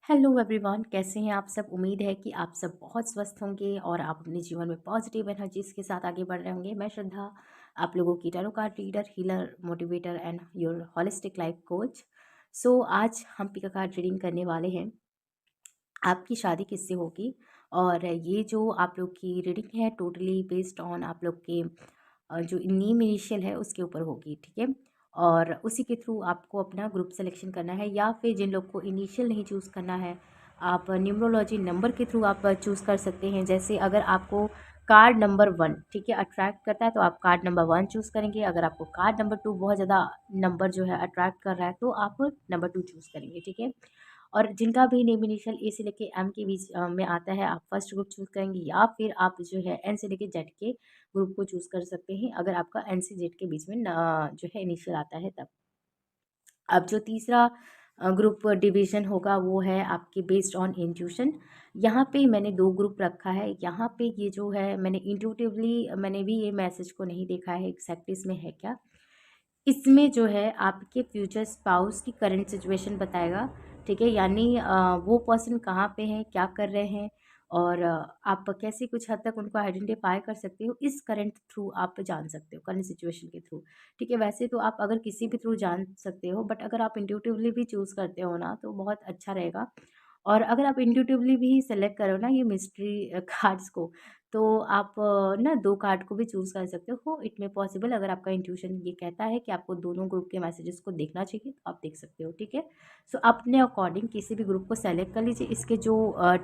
Hello everyone, कैसे हैं आप सब। उम्मीद है कि आप सब बहुत स्वस्थ होंगे और आप अपने जीवन में पॉजिटिव एनर्जीज के साथ आगे बढ़ रहे होंगे। मैं श्रद्धा, आप लोगों की tarot card reader, healer, motivator and your holistic life coach. आज हम पिका कार्ड रीडिंग करने वाले हैं, आपकी शादी किससे होगी। और ये जो आप लोग की रीडिंग है टोटली बेस्ड ऑन आप लोग के जो नेम इनिशियल है उसके ऊपर होगी, ठीक है। और उसी के थ्रू आपको अपना ग्रुप सिलेक्शन करना है, या फिर जिन लोग को इनिशियल नहीं चूज़ करना है, आप न्यूमरोलॉजी नंबर के थ्रू आप चूज़ कर सकते हैं। जैसे अगर आपको कार्ड नंबर 1, ठीक है, अट्रैक्ट करता है तो आप कार्ड नंबर 1 चूज़ करेंगे। अगर आपको कार्ड नंबर 2 बहुत ज़्यादा नंबर जो है अट्रैक्ट कर रहा है तो आप नंबर 2 चूज़ करेंगे, ठीक है। और जिनका भी नेम इनिशियल ए से लेके एम के बीच में आता है, आप फर्स्ट ग्रुप चूज़ करेंगे, या फिर आप जो है एन से लेके जेड के ग्रुप को चूज़ कर सकते हैं, अगर आपका एन से जेड के बीच में जो है इनिशियल आता है तब। अब जो तीसरा ग्रुप डिवीज़न होगा वो है आपके बेस्ड ऑन इंट्यूशन। यहाँ पे मैंने 2 ग्रुप रखा है। यहाँ पे ये जो है मैंने इंट्यूटिवली मैंने भी ये मैसेज को नहीं देखा है एग्ज़ैक्ट इसमें है क्या। इसमें जो है आपके फ्यूचर स्पाउस की करंट सिचुएशन बताएगा, ठीक है। यानी वो पर्सन कहाँ पे हैं, क्या कर रहे हैं, और आप कैसे कुछ हद तक उनको आइडेंटिफाई कर सकते हो, इस करंट थ्रू आप जान सकते हो, करंट सिचुएशन के थ्रू, ठीक है। वैसे तो आप अगर किसी भी थ्रू जान सकते हो, बट अगर आप इंट्यूटिवली भी चूज़ करते हो ना तो बहुत अच्छा रहेगा। और अगर आप इंट्यूटिवली भी सेलेक्ट करो ना ये मिस्ट्री कार्ड्स को, तो आप ना 2 कार्ड को भी चूज़ कर सकते हो। इट मे पॉसिबल, अगर आपका इंट्यूशन ये कहता है कि आपको दोनों ग्रुप के मैसेजेस को देखना चाहिए तो आप देख सकते हो, ठीक है। अपने अकॉर्डिंग किसी भी ग्रुप को सेलेक्ट कर लीजिए। इसके जो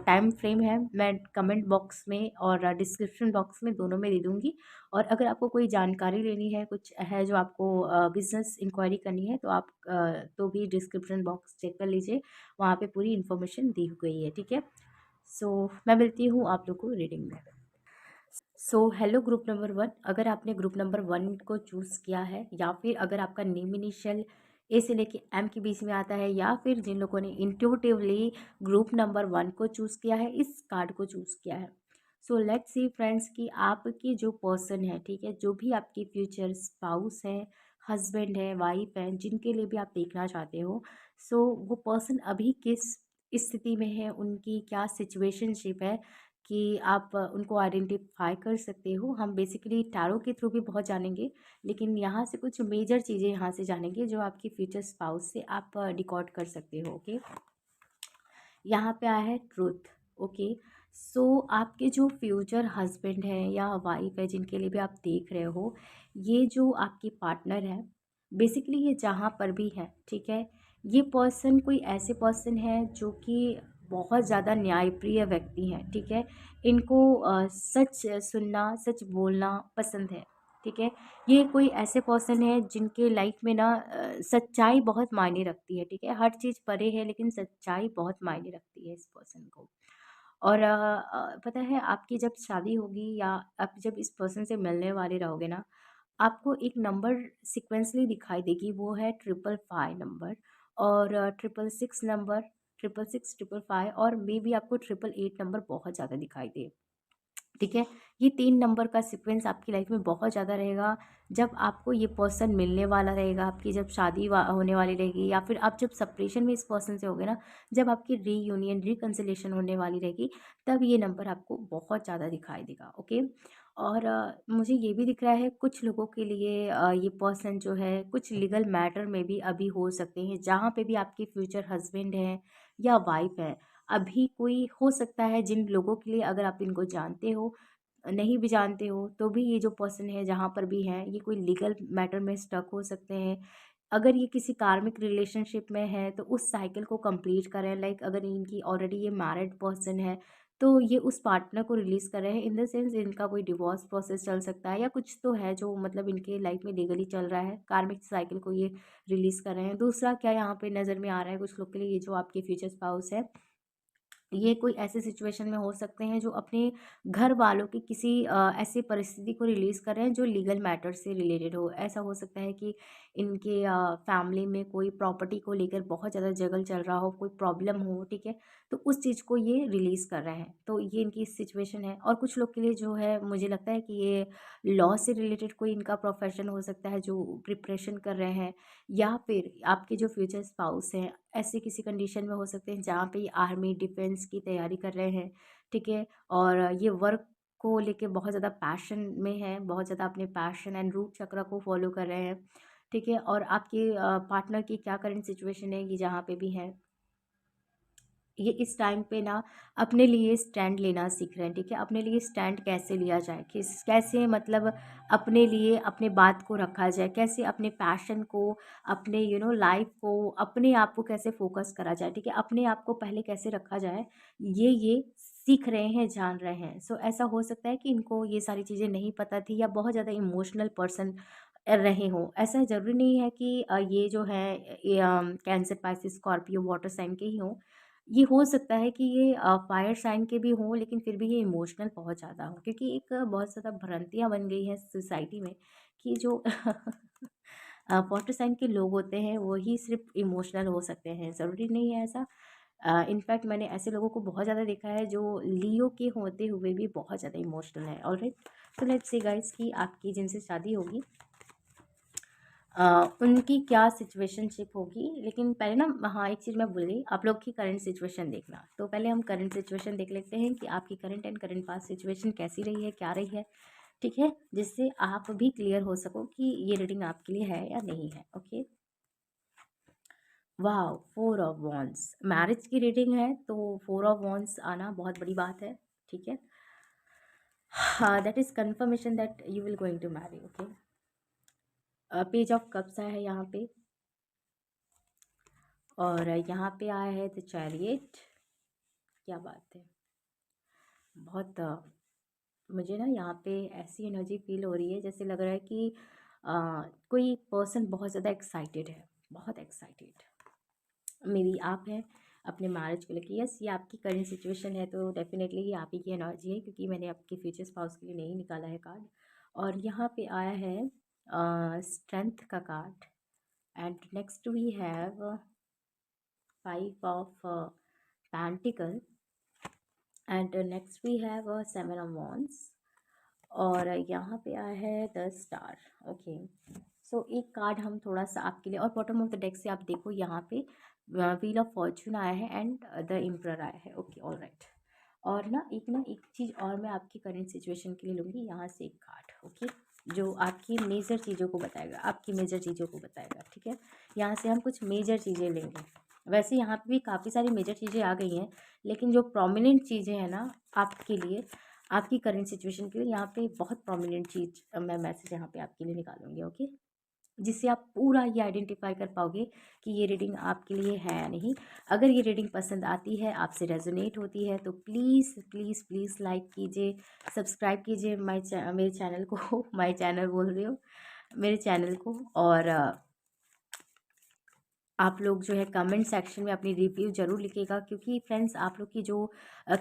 टाइम फ्रेम है मैं कमेंट बॉक्स में और डिस्क्रिप्शन बॉक्स में दोनों में दे दूँगी। और अगर आपको कोई जानकारी लेनी है, कुछ है जो आपको बिज़नेस इंक्वायरी करनी है, तो आप तो भी डिस्क्रिप्शन बॉक्स चेक कर लीजिए, वहाँ पे पूरी इन्फॉर्मेशन दी गई है, ठीक है। मैं मिलती हूँ आप लोग को रीडिंग में। हेलो ग्रुप नंबर 1, अगर आपने ग्रुप नंबर 1 को चूज़ किया है, या फिर अगर आपका नेम इनिशियल ए से लेके एम के बीच में आता है, या फिर जिन लोगों ने इंट्यूटिवली ग्रुप नंबर 1 को चूज़ किया है, इस कार्ड को चूज़ किया है। लेट्स सी फ्रेंड्स कि आपकी जो पर्सन है, ठीक है, जो भी आपकी फ्यूचर स्पाउस है, हस्बैंड है, वाइफ है, जिनके लिए भी आप देखना चाहते हो, वो पर्सन अभी किस स्थिति में है, उनकी क्या सिचुएशनशिप है, कि आप उनको आइडेंटिफाई कर सकते हो। हम बेसिकली टैरो के थ्रू भी बहुत जानेंगे, लेकिन यहाँ से कुछ मेजर चीज़ें यहाँ से जानेंगे जो आपकी फ्यूचर स्पाउस से आप डिकॉर्ड कर सकते हो, ओके। यहाँ पे आया है ट्रूथ, ओके। आपके जो फ्यूचर हस्बैंड है या वाइफ है, जिनके लिए भी आप देख रहे हो, ये जो आपकी पार्टनर है, बेसिकली ये जहाँ पर भी है, ठीक है, ये पर्सन कोई ऐसे पर्सन है जो कि बहुत ज़्यादा न्यायप्रिय व्यक्ति हैं, ठीक है। इनको सच सुनना, सच बोलना पसंद है, ठीक है। ये कोई ऐसे पर्सन है जिनके लाइफ में ना सच्चाई बहुत मायने रखती है, ठीक है। हर चीज़ परे है लेकिन सच्चाई बहुत मायने रखती है इस पर्सन को। और पता है आपकी जब शादी होगी, या आप जब इस पर्सन से मिलने वाले रहोगे ना, आपको एक नंबर सीक्वेंसली दिखाई देगी, वो है 555 नंबर, और 666 नंबर, 666, 555, और मे बी आपको 888 नंबर बहुत ज़्यादा दिखाई दे, ठीक है। ये 3 नंबर का सीक्वेंस आपकी लाइफ में बहुत ज़्यादा रहेगा। जब आपको ये पर्सन मिलने वाला रहेगा, आपकी जब शादी होने वाली रहेगी, या फिर आप जब सेपरेशन में इस पर्सन से होगे ना, जब आपकी रीयूनियन, रिकन्सिलेशन होने वाली रहेगी, तब ये नंबर आपको बहुत ज़्यादा दिखाई देगा, ओके। और मुझे ये भी दिख रहा है कुछ लोगों के लिए ये पर्सन जो है कुछ लीगल मैटर में भी अभी हो सकते हैं, जहाँ पे भी आपके फ्यूचर हस्बैंड हैं या वाइफ है, अभी कोई हो सकता है। जिन लोगों के लिए, अगर आप इनको जानते हो, नहीं भी जानते हो, तो भी ये जो पर्सन है जहाँ पर भी हैं, ये कोई लीगल मैटर में स्टक हो सकते हैं। अगर ये किसी कार्मिक रिलेशनशिप में है तो उस साइकिल को कंप्लीट कर रहे हैं। लाइक अगर इनकी ऑलरेडी ये मैरिड पर्सन है, तो ये उस पार्टनर को रिलीज़ कर रहे हैं, इन द सेंस इनका कोई डिवोर्स प्रोसेस चल सकता है, या कुछ तो है जो मतलब इनके लाइफ में लीगली चल रहा है, कार्मिक साइकिल को ये रिलीज़ कर रहे हैं। दूसरा क्या यहाँ पे नज़र में आ रहा है कुछ लोग के लिए, ये जो आपके फ्यूचर स्पाउस है, ये कोई ऐसे सिचुएशन में हो सकते हैं जो अपने घर वालों की किसी ऐसी परिस्थिति को रिलीज़ कर रहे हैं जो लीगल मैटर से रिलेटेड हो। ऐसा हो सकता है कि इनके फैमिली में कोई प्रॉपर्टी को लेकर बहुत ज़्यादा जगल चल रहा हो, कोई प्रॉब्लम हो, ठीक है? तो उस चीज़ को ये रिलीज़ कर रहे हैं। तो ये इनकी सिचुएशन है। और कुछ लोग के लिए जो है, मुझे लगता है कि ये लॉ से रिलेटेड कोई इनका प्रोफ़ेशन हो सकता है जो प्रिपरेशन कर रहे हैं, या फिर आपके जो फ्यूचर स्पाउस हैं, ऐसे किसी कंडीशन में हो सकते हैं जहाँ पे ये आर्मी डिफेंस की तैयारी कर रहे हैं, ठीक है। और ये वर्क को लेके बहुत ज़्यादा पैशन में है, बहुत ज़्यादा अपने पैशन एंड रूट चक्र को फॉलो कर रहे हैं, ठीक है। और आपके पार्टनर की क्या करंट सिचुएशन है, ये जहाँ पे भी है, ये इस टाइम पे ना अपने लिए स्टैंड लेना सीख रहे हैं, ठीक है। अपने लिए स्टैंड कैसे लिया जाए, किस कैसे मतलब अपने लिए अपने बात को रखा जाए, कैसे अपने पैशन को, अपने लाइफ को, अपने आप को कैसे फोकस करा जाए, ठीक है। अपने आप को पहले कैसे रखा जाए, ये सीख रहे हैं, जान रहे हैं। सो ऐसा हो सकता है कि इनको ये सारी चीज़ें नहीं पता थी, या बहुत ज़्यादा इमोशनल पर्सन रहे हों। ऐसा ज़रूरी नहीं है कि ये जो है Cancer, Pisces, Scorpio water sign के ही हों। ये हो सकता है कि ये फायर साइन के भी हों, लेकिन फिर भी ये इमोशनल बहुत ज़्यादा हो, क्योंकि एक बहुत ज़्यादा भ्रांतियाँ बन गई हैं सोसाइटी में कि जो वाटर साइन के लोग होते हैं वही सिर्फ इमोशनल हो सकते हैं, ज़रूरी नहीं है ऐसा। इनफैक्ट मैंने ऐसे लोगों को बहुत ज़्यादा देखा है जो लियो के होते हुए भी बहुत ज़्यादा इमोशनल है। ऑलराइट, तो लेट्स सी गाइस कि आपकी जिनसे शादी होगी उनकी क्या सिचुएशनशिप होगी। लेकिन पहले ना, हाँ, एक चीज़ मैं भूल गई, आप लोग की करंट सिचुएशन देखना। तो पहले हम करंट सिचुएशन देख लेते हैं कि आपकी current and current past situation कैसी रही है, क्या रही है, ठीक है, जिससे आप भी क्लियर हो सको कि ये रीडिंग आपके लिए है या नहीं है। ओके, वाह, 4 ऑफ वॉन्ड्स मैरिज की रीडिंग है, तो 4 ऑफ वॉन्ड्स आना बहुत बड़ी बात है, ठीक है। हाँ, that is confirmation that you will going to marry. Okay, page of cups आया है यहाँ पे, और यहाँ पे आया है द चैरियट। क्या बात है, बहुत मुझे ना यहाँ पे ऐसी एनर्जी फील हो रही है, जैसे लग रहा है कि कोई पर्सन बहुत ज़्यादा एक्साइटेड है, बहुत एक्साइटेड। मे बी आप हैं अपने मैरिज को लेकर। यस, ये आपकी करंट सिचुएशन है, तो डेफिनेटली ये आप ही की एनर्जी है, क्योंकि मैंने आपके फ्यूचर स्पाउस के लिए नहीं निकाला है कार्ड। और यहाँ पे आया है स्ट्रेंथ का card, and next we have 5 of pentacle, and next we have 7 of wands, और यहाँ पे आया है द स्टार। ओके, सो एक कार्ड हम थोड़ा सा आपके लिए, और बॉटम ऑफ द डेक से आप देखो यहाँ पे व्हील ऑफ फॉर्चून आया है एंड द एम्परर आया है। Okay, all right. और ना एक चीज़ और मैं आपकी करंट सिचुएशन के लिए लूँगी यहाँ से एक कार्ड, ओके, जो आपकी मेजर चीज़ों को बताएगा, आपकी मेजर चीज़ों को बताएगा, ठीक है। यहाँ से हम कुछ मेजर चीज़ें लेंगे। वैसे यहाँ पे भी काफ़ी सारी मेजर चीज़ें आ गई हैं, लेकिन जो प्रोमिनेंट चीज़ें हैं ना आपके लिए, आपकी करंट सिचुएशन के लिए, यहाँ पे बहुत प्रोमिनेंट चीज़ मैं मैसेज यहाँ पे आपके लिए निकालूंगी। ओके, जिससे आप पूरा ये आइडेंटिफाई कर पाओगे कि ये रीडिंग आपके लिए है या नहीं। अगर ये रीडिंग पसंद आती है, आपसे रेजोनेट होती है, तो प्लीज़ प्लीज़ प्लीज़ लाइक कीजिए, सब्सक्राइब कीजिए मेरे चैनल को माय चैनल बोल रही हूँ, मेरे चैनल को। और आप लोग जो है कमेंट सेक्शन में अपनी रिव्यू ज़रूर लिखिएगा, क्योंकि फ्रेंड्स आप लोग की जो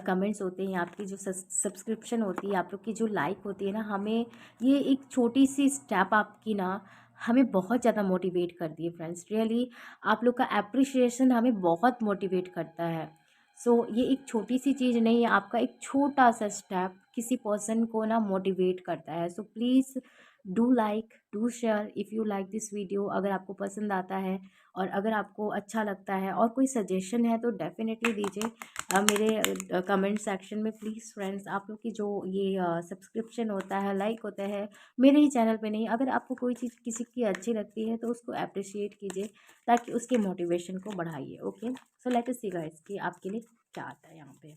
कमेंट्स होते हैं, आपकी जो सब्सक्रिप्शन होती है, आप लोग की जो लाइक होती है ना, हमें ये एक छोटी सी स्टेप आपकी ना हमें बहुत ज़्यादा मोटिवेट करती है फ्रेंड्स। रियली आप लोग का अप्रिशिएशन हमें बहुत मोटिवेट करता है। सो ये एक छोटी सी चीज़ नहीं है, आपका एक छोटा सा स्टेप किसी पर्सन को ना मोटिवेट करता है। So please do like, do share if you like this video. अगर आपको पसंद आता है और अगर आपको अच्छा लगता है और कोई सजेशन है, तो डेफ़िनेटली दीजिए मेरे कमेंट सेक्शन में। प्लीज़ फ्रेंड्स, आप लोग की जो ये सब्सक्रिप्शन होता है, लाइक होता है, मेरे ही चैनल पे नहीं, अगर आपको कोई चीज़ किसी की अच्छी लगती है तो उसको अप्रिशिएट कीजिए, ताकि उसके मोटिवेशन को बढ़ाइए। Okay, so let us see guys कि आपके लिए क्या आता है यहाँ पे,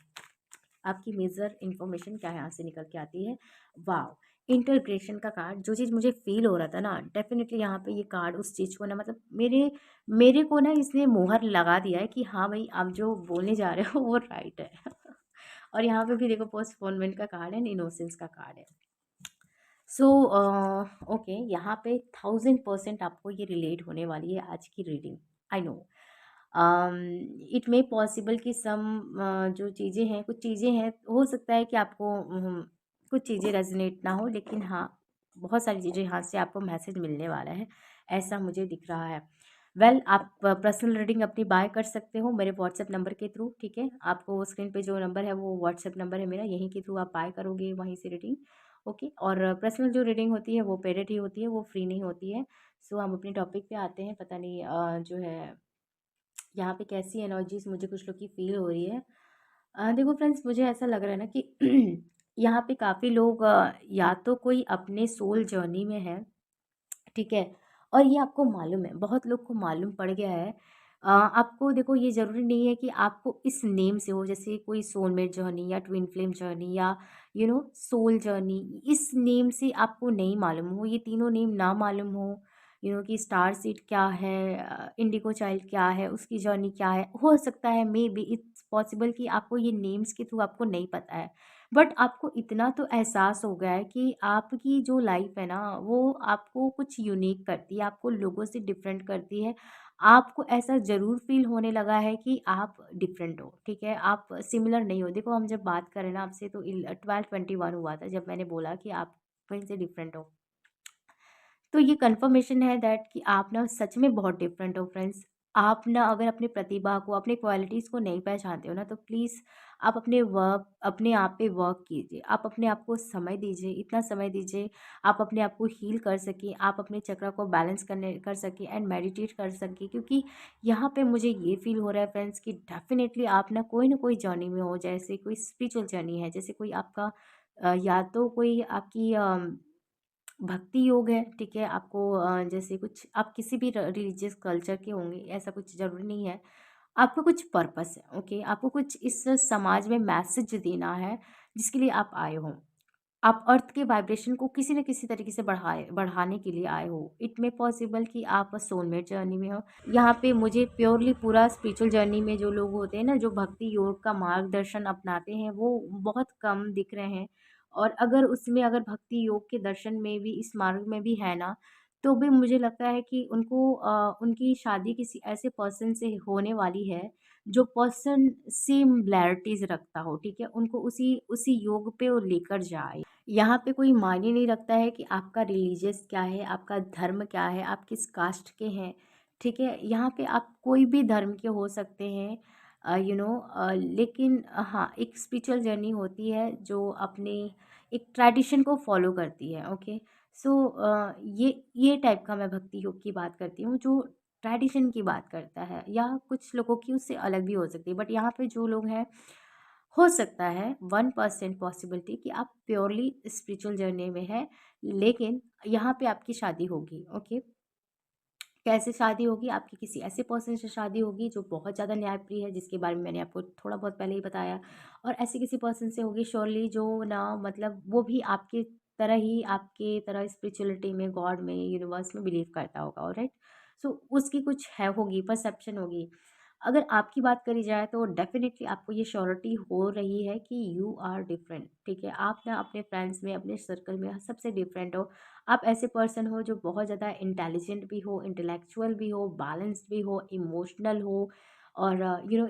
आपकी मेजर इन्फॉर्मेशन क्या यहाँ से निकल के आती है। वाव, इंटरग्रेशन का कार्ड। जो चीज़ मुझे फील हो रहा था ना, डेफिनेटली यहाँ पे ये कार्ड उस चीज़ को ना, मतलब मेरे मेरे को ना इसने मोहर लगा दिया है कि हाँ भाई, आप जो बोलने जा रहे हो वो राइट है। और यहाँ पे भी देखो पोस्टपोनमेंट का कार्ड है, इनोसेंस का कार्ड है। सो ओके, यहाँ पे 1000% आपको ये रिलेट होने वाली है आज की reading. I know it may possible कि सम जो चीज़ें हैं, कुछ चीज़ें हैं, हो सकता है कि आपको कुछ चीज़ें रेजोनेट ना हो, लेकिन हाँ, बहुत सारी चीज़ें यहाँ से आपको मैसेज मिलने वाला है, ऐसा मुझे दिख रहा है। वेल आप पर्सनल रीडिंग अपनी बाय कर सकते हो मेरे व्हाट्सएप नंबर के थ्रू, ठीक है। आपको स्क्रीन पे जो नंबर है वो व्हाट्सएप नंबर है मेरा, यहीं के थ्रू आप बाय करोगे, वहीं से रीडिंग। ओके, और पर्सनल जो रीडिंग होती है वो पेडेड ही होती है, वो फ्री नहीं होती है। सो हम अपने टॉपिक पे आते हैं। पता नहीं जो है यहाँ पे कैसी एनर्जीज मुझे कुछ लोग की फील हो रही है। देखो फ्रेंड्स, मुझे ऐसा लग रहा है ना कि यहाँ पे काफ़ी लोग या तो कोई अपने सोल जर्नी में है, ठीक है, और ये आपको मालूम है, बहुत लोग को मालूम पड़ गया है। आपको देखो, ये ज़रूरी नहीं है कि आपको इस नेम से हो, जैसे कोई सोलमेट जर्नी या ट्विन फ्लेम जर्नी या सोल जर्नी, इस नेम से आपको नहीं मालूम हो, ये तीनों नेम ना मालूम हो, कि स्टार सीड क्या है, इंडिगो चाइल्ड क्या है, उसकी जर्नी क्या है, हो सकता है मे बी इट्स पॉसिबल कि आपको ये नेम्स के थ्रू आपको नहीं पता है। बट आपको इतना तो एहसास हो गया है कि आपकी जो लाइफ है ना, वो आपको कुछ यूनिक करती है, आपको लोगों से डिफरेंट करती है। आपको ऐसा ज़रूर फ़ील होने लगा है कि आप डिफरेंट हो, ठीक है? आप सिमिलर नहीं हो। देखो, हम जब बात करें ना आपसे, तो 12-21 हुआ था जब मैंने बोला कि आप कहीं से डिफरेंट हो। तो ये कन्फर्मेशन है दैट कि आप ना सच में बहुत डिफरेंट हो फ्रेंड्स। आप ना अगर अपनी प्रतिभा को, अपने क्वालिटीज़ को नहीं पहचानते हो ना, तो प्लीज़ आप अपने आप पे वर्क कीजिए। आप अपने आप को समय दीजिए, इतना समय दीजिए, आप अपने आप को हील कर सकें, आप अपने चक्र को बैलेंस कर सकें एंड मेडिटेट कर सकें। क्योंकि यहाँ पे मुझे ये फ़ील हो रहा है फ्रेंड्स कि डेफ़िनेटली आप ना कोई जर्नी में हो, जैसे कोई स्पिरिचुअल जर्नी है, जैसे कोई आपका या तो कोई आपकी भक्ति योग है, ठीक है? आपको जैसे कुछ आप किसी भी रिलीजियस कल्चर के होंगे, ऐसा कुछ ज़रूरी नहीं है। आपको कुछ पर्पस है, ओके? आपको कुछ इस समाज में मैसेज देना है, जिसके लिए आप आए हो। आप अर्थ के वाइब्रेशन को किसी न किसी तरीके से बढ़ाने के लिए आए हो। इट मे पॉसिबल कि आप सोलमेट जर्नी में हो। यहाँ पे मुझे प्योरली पूरा स्पिरिचुअल जर्नी में जो लोग होते हैं ना, जो भक्ति योग का मार्गदर्शन अपनाते हैं, वो बहुत कम दिख रहे हैं। और अगर भक्ति योग के दर्शन में भी, इस मार्ग में भी है ना, तो भी मुझे लगता है कि उनकी शादी किसी ऐसे पर्सन से होने वाली है, जो पर्सन सिमिलैरिटीज़ रखता हो, ठीक है? उनको उसी उसी योग पे वो लेकर जाए। यहाँ पे कोई मायने नहीं रखता है कि आपका रिलीजियस क्या है, आपका धर्म क्या है, आप किस कास्ट के हैं, ठीक है? यहाँ पे आप कोई भी धर्म के हो सकते हैं, लेकिन हाँ, एक स्पिरिचुअल जर्नी होती है जो अपने एक ट्रेडिशन को फॉलो करती है, ओके? सो ये टाइप का मैं भक्ति योग की बात करती हूँ, जो ट्रेडिशन की बात करता है, या कुछ लोगों की उससे अलग भी हो सकती है। बट यहाँ पे जो लोग हैं, हो सकता है 1% पॉसिबिलिटी कि आप प्योरली स्पिरिचुअल जर्नी में हैं, लेकिन यहाँ पे आपकी शादी होगी, ओके? कैसे शादी होगी? आपकी किसी ऐसे पर्सन से शादी होगी जो बहुत ज़्यादा न्यायप्रिय है, जिसके बारे में मैंने आपको थोड़ा बहुत पहले ही बताया। और ऐसे किसी पर्सन से होगी श्योरली, जो ना मतलब वो भी आपके तरह स्पिरिचुअलिटी में, गॉड में, यूनिवर्स में बिलीव करता होगा, ऑलराइट? सो उसकी कुछ है होगी, परसेप्शन होगी। अगर आपकी बात करी जाए, तो डेफ़िनेटली आपको ये श्योरिटी हो रही है कि यू आर डिफरेंट, ठीक है? आप ना अपने फ्रेंड्स में, अपने सर्कल में सबसे डिफरेंट हो। आप ऐसे पर्सन हो जो बहुत ज़्यादा इंटेलिजेंट भी हो, इंटेलेक्चुअल भी हो, बैलेंस्ड भी हो, इमोशनल हो, और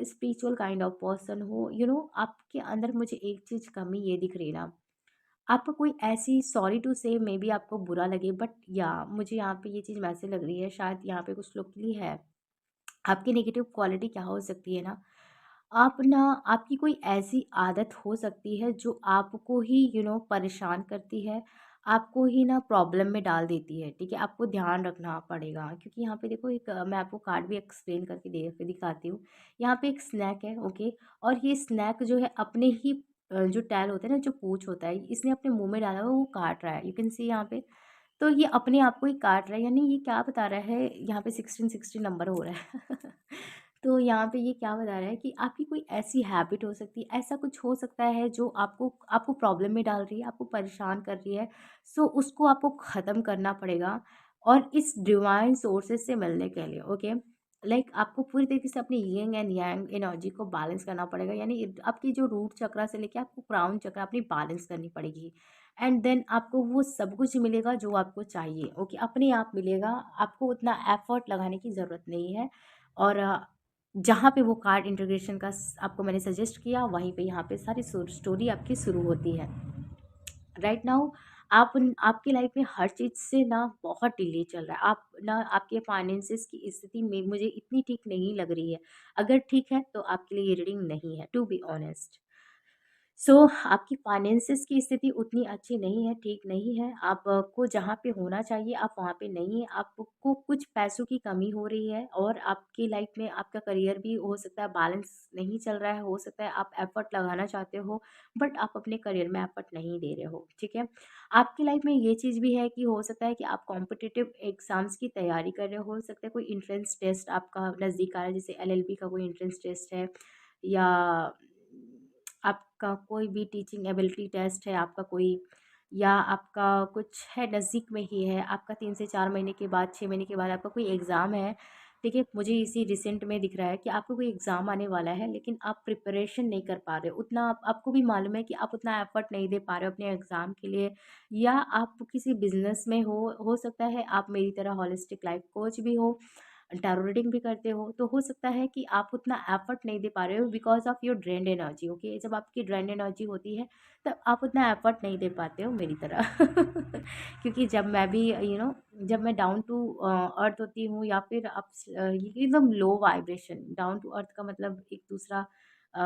स्पिरिचुअल काइंड ऑफ पर्सन हो। आपके अंदर मुझे एक चीज़ कमी ये दिख रही है ना, आपको कोई ऐसी, सॉरी टू से मे बी आपको बुरा लगे, बट या मुझे यहाँ पे ये चीज़ वैसे लग रही है, शायद यहाँ पे कुछ लोग के लिए है। आपकी नेगेटिव क्वालिटी क्या हो सकती है ना, आपकी कोई ऐसी आदत हो सकती है जो आपको ही परेशान करती है, आपको ही ना प्रॉब्लम में डाल देती है, ठीक है? आपको ध्यान रखना पड़ेगा, क्योंकि यहाँ पे देखो, मैं आपको कार्ड भी एक्सप्लेन करके दिखाती हूँ। यहाँ पे एक स्नैक है, ओके? और ये स्नैक जो है, अपने ही जो टैल होता है ना, जो पूँछ होता है, इसने अपने मुँह में डाला हुआ है, वो काट रहा है। यू कैन सी यहाँ पे। तो ये अपने आप को ही काट रहा है, यानी ये क्या बता रहा है, यहाँ पे 16-16 नंबर हो रहा है। तो यहाँ पे ये क्या बता रहा है कि आपकी कोई ऐसी हैबिट हो सकती है, ऐसा कुछ हो सकता है जो आपको आपको प्रॉब्लम में डाल रही है, आपको परेशान कर रही है। सो उसको आपको ख़त्म करना पड़ेगा, और इस डिवाइन सोर्सेज से मिलने के लिए, ओके? लाइक आपको पूरी तरीके से अपनी यिंग एंड यांग एनर्जी को बैलेंस करना पड़ेगा, यानी आपकी जो रूट चक्रा से लेके आपको क्राउन चक्रा अपनी बैलेंस करनी पड़ेगी। एंड देन आपको वो सब कुछ मिलेगा जो आपको चाहिए, ओके? अपने आप मिलेगा, आपको उतना एफर्ट लगाने की ज़रूरत नहीं है। और जहाँ पे वो कार्ड इंटीग्रेशन का आपको मैंने सजेस्ट किया, वहीं पे यहाँ पे सारी स्टोरी आपकी शुरू होती है। राइट नाउ, आपकी लाइफ में हर चीज़ से ना बहुत डिले चल रहा है। आप ना, आपके फाइनेंसिस की स्थिति में मुझे इतनी ठीक नहीं लग रही है। अगर ठीक है, तो आपके लिए ये रीडिंग नहीं है, टू बी ऑनेस्ट। सो आपकी फाइनेंसेस की स्थिति उतनी अच्छी नहीं है, ठीक नहीं है। आपको जहाँ पे होना चाहिए आप वहाँ पे नहीं है। आपको कुछ पैसों की कमी हो रही है और आपकी लाइफ में आपका करियर भी हो सकता है बैलेंस नहीं चल रहा है। हो सकता है आप एफर्ट लगाना चाहते हो बट आप अपने करियर में एफर्ट नहीं दे रहे हो, ठीक है। आपकी लाइफ में ये चीज़ भी है कि हो सकता है कि आप कॉम्पिटिटिव एग्ज़ाम्स की तैयारी कर रहे हो सकता है कोई एंट्रेंस टेस्ट आपका नज़दीक आ रहा है, जैसे एलएलबी का कोई एंट्रेंस टेस्ट है या आपका कोई भी टीचिंग एबिलिटी टेस्ट है आपका कोई, या आपका कुछ है नज़दीक में ही है, आपका 3 से 4 महीने के बाद 6 महीने के बाद आपका कोई एग्ज़ाम है, ठीक है। मुझे इसी रिसेंट में दिख रहा है कि आपको कोई एग्ज़ाम आने वाला है लेकिन आप प्रिपरेशन नहीं कर पा रहे हो उतना। आपको भी मालूम है कि आप उतना एफर्ट नहीं दे पा रहे हो अपने एग्ज़ाम के लिए, या आप किसी बिजनेस में हो सकता है आप मेरी तरह होलिस्टिक लाइफ कोच भी हो, टैरो रीडिंग भी करते हो हो सकता है कि आप उतना एफर्ट नहीं दे पा रहे हो because of your drained energy. Okay, जब आपकी ड्रेन्ड एनर्जी होती है तब आप उतना एफर्ट नहीं दे पाते हो मेरी तरह क्योंकि जब मैं भी जब मैं डाउन टू अर्थ होती हूँ या फिर आप एकदम low vibration, down to earth का मतलब एक दूसरा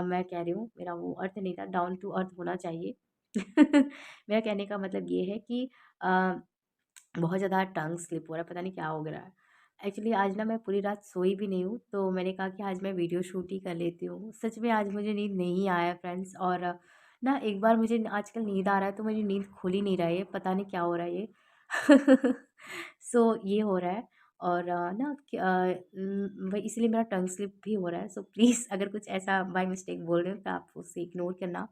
मैं कह रही हूँ, मेरा वो अर्थ नहीं था, डाउन टू अर्थ होना चाहिए मेरा कहने का मतलब ये है कि अ, बहुत ज़्यादा टंग स्लिप हो रहा है, पता नहीं क्या हो गया है। एक्चुअली आज ना मैं पूरी रात सोई भी नहीं हूँ, तो मैंने कहा कि आज मैं वीडियो शूट ही कर लेती हूँ। सच में आज मुझे नींद नहीं आया फ्रेंड्स, और ना एक बार मुझे आजकल नींद आ रहा है तो मेरी नींद खुल ही नहीं रहा है, ये पता नहीं क्या हो रहा है ये। सो ये हो रहा है, और वही इसलिए मेरा टंग स्लिप भी हो रहा है। सो प्लीज़ अगर कुछ ऐसा बाय मिस्टेक बोल रहे हो तो आप उसे इग्नोर करना।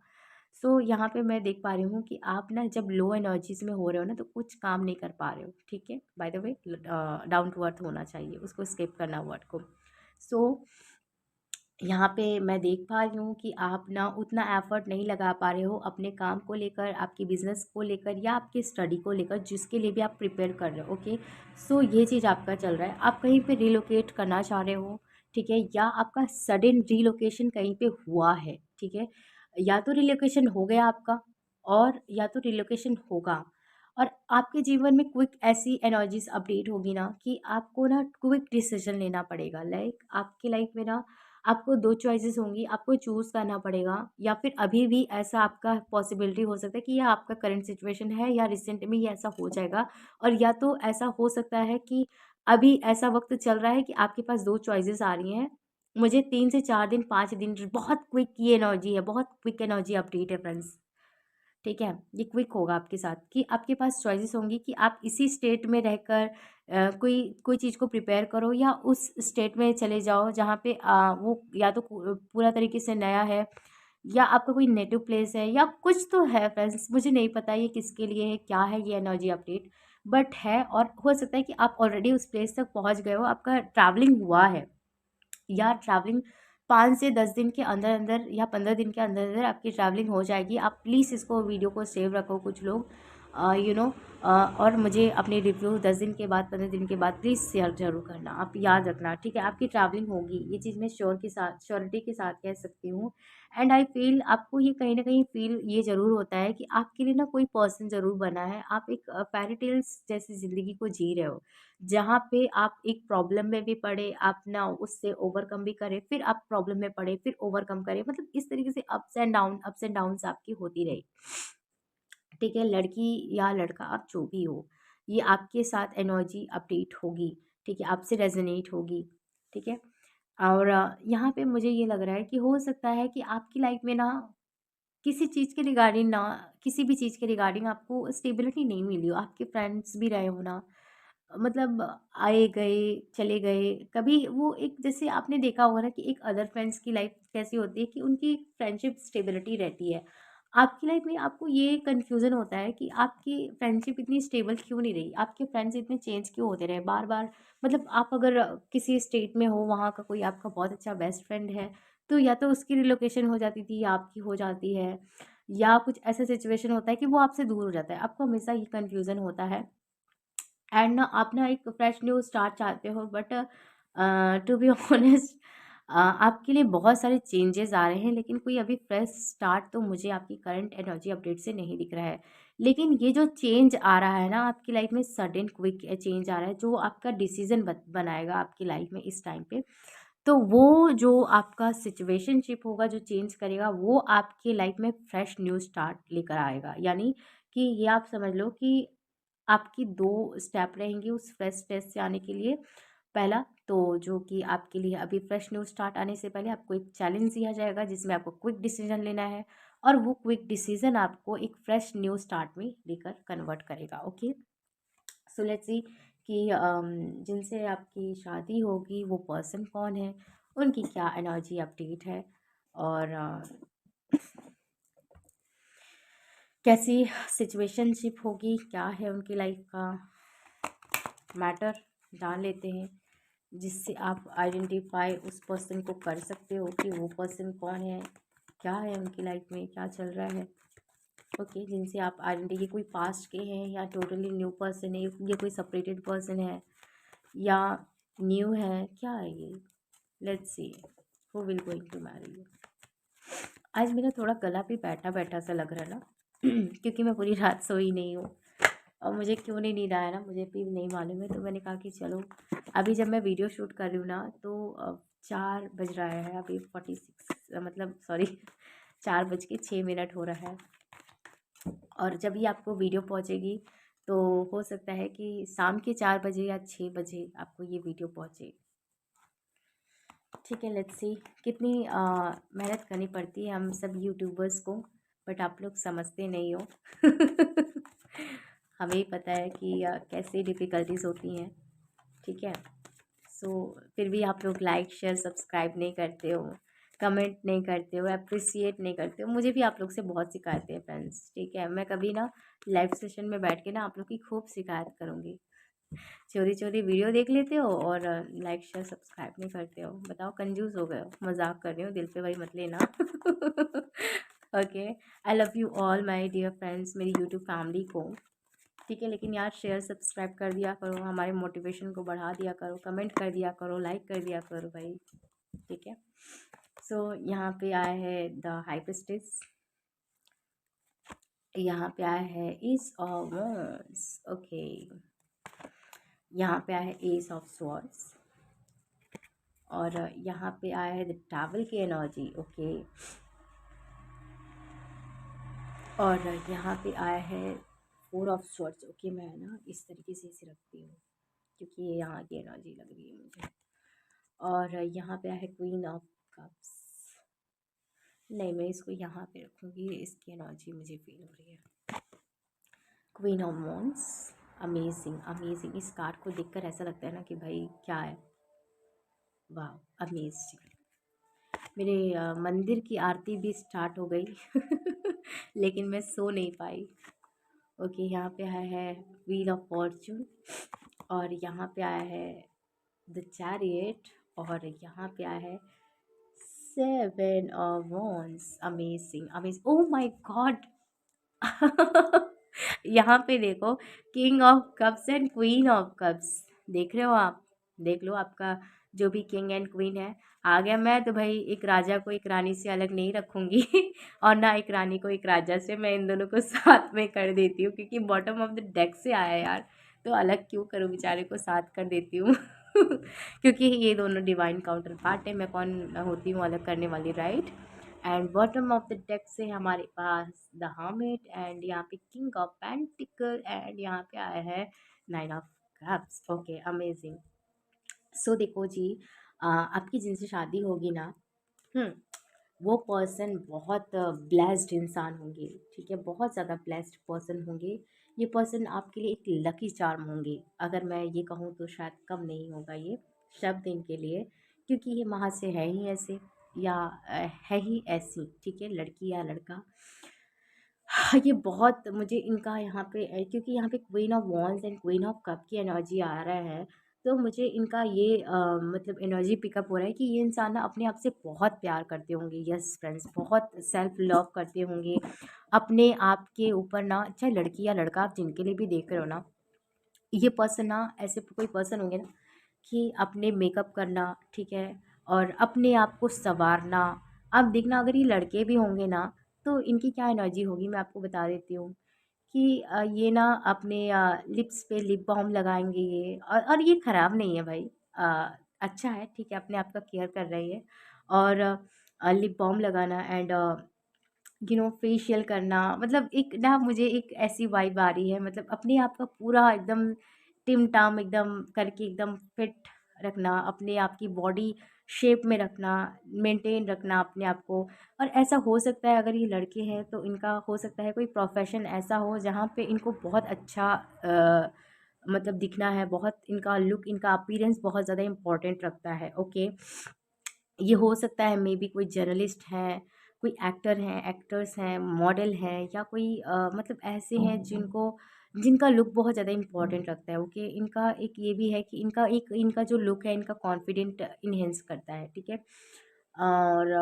सो यहाँ पे मैं देख पा रही हूँ कि आप ना जब लो एनर्जीज में हो रहे हो ना तो कुछ काम नहीं कर पा रहे हो, ठीक है। By the way down to earth होना चाहिए, उसको स्किप करना वर्ड को। सो यहाँ पे मैं देख पा रही हूँ कि आप ना उतना एफर्ट नहीं लगा पा रहे हो अपने काम को लेकर, आपकी बिजनेस को लेकर या आपकी स्टडी को लेकर, जिसके लिए भी आप प्रिपेयर कर रहे हो। ओके, सो ये चीज़ आपका चल रहा है, आप कहीं पे रिलोकेट करना चाह रहे हो, ठीक है, या आपका सडन रिलोकेशन कहीं पे हुआ है, ठीक है। या तो रिलोकेशन हो गया आपका, और या तो रिलोकेशन होगा, और आपके जीवन में क्विक ऐसी एनर्जीज अपडेट होगी ना कि आपको ना क्विक डिसीजन लेना पड़ेगा। लाइक आपकी लाइफ में ना आपको 2 चॉइसेस होंगी, आपको चूज़ करना पड़ेगा, या फिर अभी भी ऐसा आपका पॉसिबिलिटी हो सकता है कि ये आपका करंट सिचुएशन है या रिसेंट में ये ऐसा हो जाएगा, और या तो ऐसा हो सकता है कि अभी ऐसा वक़्त चल रहा है कि आपके पास 2 चॉइसेस आ रही हैं। मुझे 3 से 4 दिन, 5 दिन, बहुत क्विक ये एनर्जी है, बहुत क्विक एनर्जी अपडेट है फ्रेंड्स। ठीक है? ये क्विक होगा आपके साथ कि आपके पास चॉइसेस होंगी कि आप इसी स्टेट में रहकर कोई कोई चीज़ को प्रिपेयर करो, या उस स्टेट में चले जाओ जहाँ पे वो या तो पूरा तरीके से नया है, या आपका कोई नेटिव प्लेस है, या कुछ तो है फ्रेंड्स, मुझे नहीं पता ये किसके लिए है, क्या है ये एनर्जी अपडेट, बट है। और हो सकता है कि आप ऑलरेडी उस प्लेस तक पहुँच गए हो, आपका ट्रैवलिंग हुआ है, या ट्रैवलिंग 5 से 10 दिन के अंदर-अंदर या 15 दिन के अंदर-अंदर आपकी ट्रैवलिंग हो जाएगी। आप प्लीज़ इसको वीडियो को सेव रखो कुछ लोग, और मुझे अपने रिव्यू 10 दिन के बाद, 15 दिन के बाद प्लीज़ शेयर ज़रूर करना। आप याद रखना, ठीक है? आपकी ट्रैवलिंग होगी, ये चीज़ मैं श्योरिटी के साथ कह सकती हूँ। एंड आई फ़ील आपको ये कहीं न कहीं फ़ील ये ज़रूर होता है कि आपके लिए ना कोई पर्सन ज़रूर बना है। आप एक फेयरी टेल्स जैसी ज़िंदगी को जी रहे हो। जहाँ पे आप एक प्रॉब्लम में भी पड़े, आप ना उससे ओवरकम भी करें, फिर आप प्रॉब्लम में पड़े, फिर ओवरकम करें, मतलब इस तरीके से अप्स एंड डाउन्स आपकी होती रही। ठीक है, लड़की या लड़का आप जो भी हो, ये आपके साथ एनर्जी अपडेट होगी, ठीक है, आपसे रेजोनेट होगी, ठीक है। और यहाँ पे मुझे ये लग रहा है कि हो सकता है कि आपकी लाइफ में ना किसी चीज़ के रिगार्डिंग ना किसी भी चीज़ के रिगार्डिंग आपको स्टेबिलिटी नहीं मिली हो, आपके फ्रेंड्स भी रहे हो ना, मतलब आए गए, चले गए, कभी वो एक जैसे आपने देखा होगा ना कि एक अदर फ्रेंड्स की लाइफ कैसी होती है कि उनकी फ्रेंडशिप स्टेबिलिटी रहती है। आपकी लाइफ में आपको ये कन्फ्यूज़न होता है कि आपकी फ्रेंडशिप इतनी स्टेबल क्यों नहीं रही? आपके फ्रेंड्स इतने चेंज क्यों होते रहे बार-बार? मतलब आप अगर किसी स्टेट में हो, वहाँ का कोई आपका बहुत अच्छा बेस्ट फ्रेंड है, तो या तो उसकी रिलोकेशन हो जाती थी या आपकी हो जाती है, या कुछ ऐसा सिचुएशन होता है कि वो आपसे दूर हो जाता है। आपको हमेशा ये कन्फ्यूज़न होता है, एंड ना आप ना एक फ्रेश न्यू स्टार्ट चाहते हो, बट टू बी ऑनेस्ट आपके लिए बहुत सारे चेंजेस आ रहे हैं, लेकिन कोई अभी फ्रेश स्टार्ट तो मुझे आपकी करंट एनर्जी अपडेट से नहीं दिख रहा है। लेकिन ये जो चेंज आ रहा है ना आपकी लाइफ में, सडन क्विक चेंज आ रहा है जो आपका डिसीजन बनाएगा आपकी लाइफ में इस टाइम पे। तो वो जो आपका सिचुएशनशिप होगा जो चेंज करेगा, वो आपकी लाइफ में फ्रेश न्यू स्टार्ट लेकर आएगा। यानी कि ये आप समझ लो कि आपकी 2 स्टेप रहेंगी उस फ्रेश स्टेज से आने के लिए। पहला तो जो कि आपके लिए अभी फ्रेश न्यू स्टार्ट आने से पहले आपको एक चैलेंज दिया जाएगा जिसमें आपको क्विक डिसीजन लेना है, और वो क्विक डिसीजन आपको एक फ्रेश न्यू स्टार्ट में लेकर कन्वर्ट करेगा। ओके, सो लेट्स सी कि जिनसे आपकी शादी होगी वो पर्सन कौन है, उनकी क्या एनर्जी अपडेट है, और कैसी सिचुएशनशिप होगी, क्या है उनकी लाइफ का मैटर, जान लेते हैं, जिससे आप आइडेंटिफाई उस पर्सन को कर सकते हो कि वो पर्सन कौन है, क्या है उनकी लाइफ में, क्या चल रहा है। ओके, जिनसे आप आइडेंटिटी, ये कोई पास्ट के हैं या टोटली न्यू पर्सन है, ये कोई सेपरेटेड पर्सन है या न्यू है, क्या है ये। Let's see who will going to marry you. आज मेरा थोड़ा गला भी बैठा बैठा सा लग रहा है ना क्योंकि मैं पूरी रात सोई नहीं हूँ, और मुझे क्यों नहीं नींद आया ना मुझे भी नहीं मालूम है। तो मैंने कहा कि चलो अभी जब मैं वीडियो शूट कर रही हूँ ना, तो 4 बज रहा है अभी, 46 मतलब सॉरी 4:06 हो रहा है। और जब ये आपको वीडियो पहुँचेगी तो हो सकता है कि शाम के 4 बजे या 6 बजे आपको ये वीडियो पहुँचे। ठीक है, लेट्स सी कितनी मेहनत करनी पड़ती है हम सब यूट्यूबर्स को, बट आप लोग समझते नहीं हो हमें ही पता है कि कैसे डिफ़िकल्टीज़ होती हैं। ठीक है, सो फिर भी आप लोग लाइक शेयर सब्सक्राइब नहीं करते हो, कमेंट नहीं करते हो, अप्रिसिएट नहीं करते हो। मुझे भी आप लोग से बहुत शिकायतें हैं फ्रेंड्स। ठीक है, मैं कभी ना लाइव सेशन में बैठ के ना आप लोग की खूब शिकायत करूँगी। चोरी चोरी वीडियो देख लेते हो और लाइक शेयर सब्सक्राइब नहीं करते हो। बताओ, कंजूस हो गए हो। मजाक कर रही हूँ, दिल पे भाई मत लेना okay, I love you all my dear friends, मेरी यूट्यूब फैमिली को। ठीक है, लेकिन यार शेयर सब्सक्राइब कर दिया करो, हमारे मोटिवेशन को बढ़ा दिया करो, कमेंट कर दिया करो, लाइक कर दिया करो भाई। ठीक है, सो यहाँ पे आया है द हाइपिस्टिस, यहाँ पे आया है ईस ऑफ wands। ओके, यहाँ पे आया है एस ऑफ स्वॉर्ड्स, और यहाँ पे आया है द टावल की एनर्जी। ओके, और यहाँ पे आया है 4 ऑफ स्वॉर्ड्स। ओके, मैं ना इस तरीके से इसे रखती हूँ क्योंकि ये यहाँ की एनर्जी लग रही है मुझे। और यहाँ पे आया है क्वीन ऑफ कप्स। नहीं, मैं इसको यहाँ पे रखूँगी, इसकी एनर्जी मुझे फील हो रही है। Queen of wands, amazing amazing. इस कार्ड को देखकर ऐसा लगता है ना कि भाई क्या है, वाह अमेजिंग। मेरे मंदिर की आरती भी स्टार्ट हो गई लेकिन मैं सो नहीं पाई। ओके, यहाँ पे आया है व्हील ऑफ फॉर्चून, और यहाँ पे आया है द चैरियट, और यहाँ पे आया है 7 of wands। Amazing amazing, oh my God यहाँ पे देखो, king of cups and queen of cups. देख रहे हो आप, देख लो आपका जो भी किंग एंड क्वीन है आ गया। मैं तो भाई एक राजा को एक रानी से अलग नहीं रखूँगी और ना एक रानी को एक राजा से, मैं इन दोनों को साथ में कर देती हूँ क्योंकि बॉटम ऑफ द डेक से आया यार, तो अलग क्यों करूँ, बेचारे को साथ कर देती हूँ क्योंकि ये दोनों डिवाइन काउंटर पार्ट है, मैं कौन होती हूँ अलग करने वाली, right. And bottom of the deck से हमारे पास द हर्मिट, एंड यहाँ पे किंग ऑफ पेंटिकल, एंड यहाँ पे आया है 9 of cups. Okay, amazing. So देखो जी, आपकी जिनसे शादी होगी ना, हम्म, वो पर्सन बहुत ब्लेस्ड इंसान होंगे। ठीक है, बहुत ज़्यादा ब्लेस्ड पर्सन होंगे। ये पर्सन आपके लिए एक लकी चार्म होंगे, अगर मैं ये कहूँ तो शायद कम नहीं होगा ये शब्द इनके लिए, क्योंकि ये वहाँ से है ही ऐसे, या है ही ऐसी। ठीक है, लड़की या लड़का, हाँ, ये बहुत मुझे इनका यहाँ पे क्योंकि यहाँ पे queen of wands and queen of cup की एनर्जी आ रहा है, तो मुझे इनका ये मतलब एनर्जी पिकअप हो रहा है कि ये इंसान ना अपने आप से बहुत प्यार करते होंगे। यस फ्रेंड्स, बहुत सेल्फ लव करते होंगे अपने आप के ऊपर ना, चाहे लड़की या लड़का, आप जिनके लिए भी देख रहे हो ना, ये पर्सन ना ऐसे कोई पर्सन होंगे ना कि अपने मेकअप करना, ठीक है, और अपने आप को संवारना। अब देखना, अगर ये लड़के भी होंगे ना, तो इनकी क्या एनर्जी होगी मैं आपको बता देती हूँ कि ये ना अपने लिप्स पे लिप बाम लगाएंगे ये, और ये ख़राब नहीं है भाई। अच्छा है, ठीक है, अपने आप का केयर कर रही है। और लिप बाल्म लगाना एंड फेशियल करना, मतलब एक ना मुझे एक ऐसी वाइब आ रही है, मतलब अपने आप का पूरा एकदम टिम-टाम एकदम करके एकदम फिट रखना, अपने आप की बॉडी शेप में रखना, मेंटेन रखना अपने आप को। और ऐसा हो सकता है, अगर ये लड़के हैं तो इनका हो सकता है कोई प्रोफ़ेशन ऐसा हो जहाँ पे इनको बहुत अच्छा मतलब दिखना है, बहुत इनका लुक, इनका अपीयरेंस बहुत ज़्यादा इम्पोर्टेंट रखता है, ओके। ये हो सकता है मे बी कोई जर्नलिस्ट है, कोई एक्टर हैं, एक्टर्स हैं, मॉडल हैं, या कोई मतलब ऐसे हैं जिनका लुक बहुत ज़्यादा इम्पोर्टेंट लगता है, ओके। इनका एक ये भी है कि इनका जो लुक है, इनका कॉन्फिडेंट इन्हेंस करता है, ठीक है। और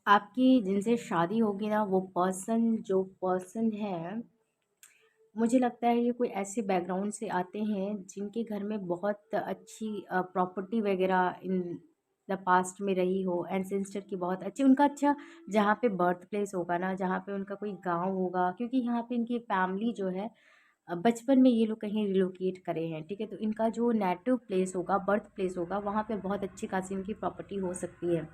आपकी जिनसे शादी होगी ना, वो पर्सन है, मुझे लगता है ये कोई ऐसे बैकग्राउंड से आते हैं जिनके घर में बहुत अच्छी प्रॉपर्टी वगैरह इन द पास्ट में रही हो, एंसेस्टर की बहुत अच्छी, उनका अच्छा जहाँ पे बर्थ प्लेस होगा ना, जहाँ पे उनका कोई गांव होगा, क्योंकि यहाँ पे इनकी फैमिली जो है बचपन में ये लोग कहीं रिलोकेट करे हैं, ठीक है। तो इनका जो नेटिव प्लेस होगा, बर्थ प्लेस होगा, वहाँ पे बहुत अच्छी खासी इनकी प्रॉपर्टी हो सकती है,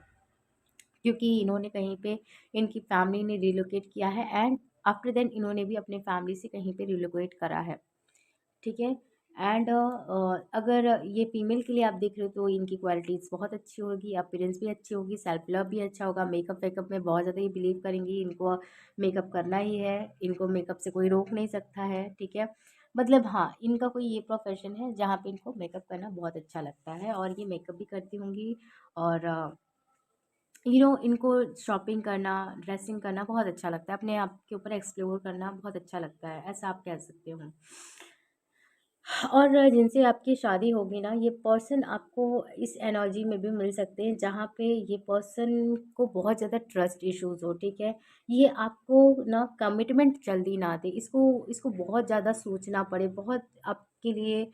क्योंकि इन्होंने कहीं पे, इनकी फैमिली ने रिलोकेट किया है, एंड आफ्टर देन इन्होंने भी अपने फैमिली से कहीं पे रिलोकेट करा है, ठीक है। एंड अगर ये फीमेल के लिए आप देख रहे हो तो इनकी क्वालिटीज़ बहुत अच्छी होगी, अपीयरेंस भी अच्छी होगी, सेल्फ लव भी अच्छा होगा, मेकअप वेकअप में बहुत ज़्यादा ये बिलीव करेंगी, इनको मेकअप करना ही है, इनको मेकअप से कोई रोक नहीं सकता है, ठीक है। मतलब हाँ, इनका कोई ये प्रोफेशन है जहाँ पे इनको मेकअप करना बहुत अच्छा लगता है, और ये मेकअप भी करती होंगी। और इनको शॉपिंग करना, ड्रेसिंग करना बहुत अच्छा लगता है, अपने आप के ऊपर एक्सप्लोर करना बहुत अच्छा लगता है, ऐसा आप कह सकते हो। और जिनसे आपकी शादी होगी ना, ये पर्सन आपको इस एनर्जी में भी मिल सकते हैं जहाँ पे ये पर्सन को बहुत ज़्यादा ट्रस्ट इश्यूज हो, ठीक है। ये आपको ना कमिटमेंट जल्दी ना दे, इसको इसको बहुत ज़्यादा सोचना पड़े, बहुत आपके लिए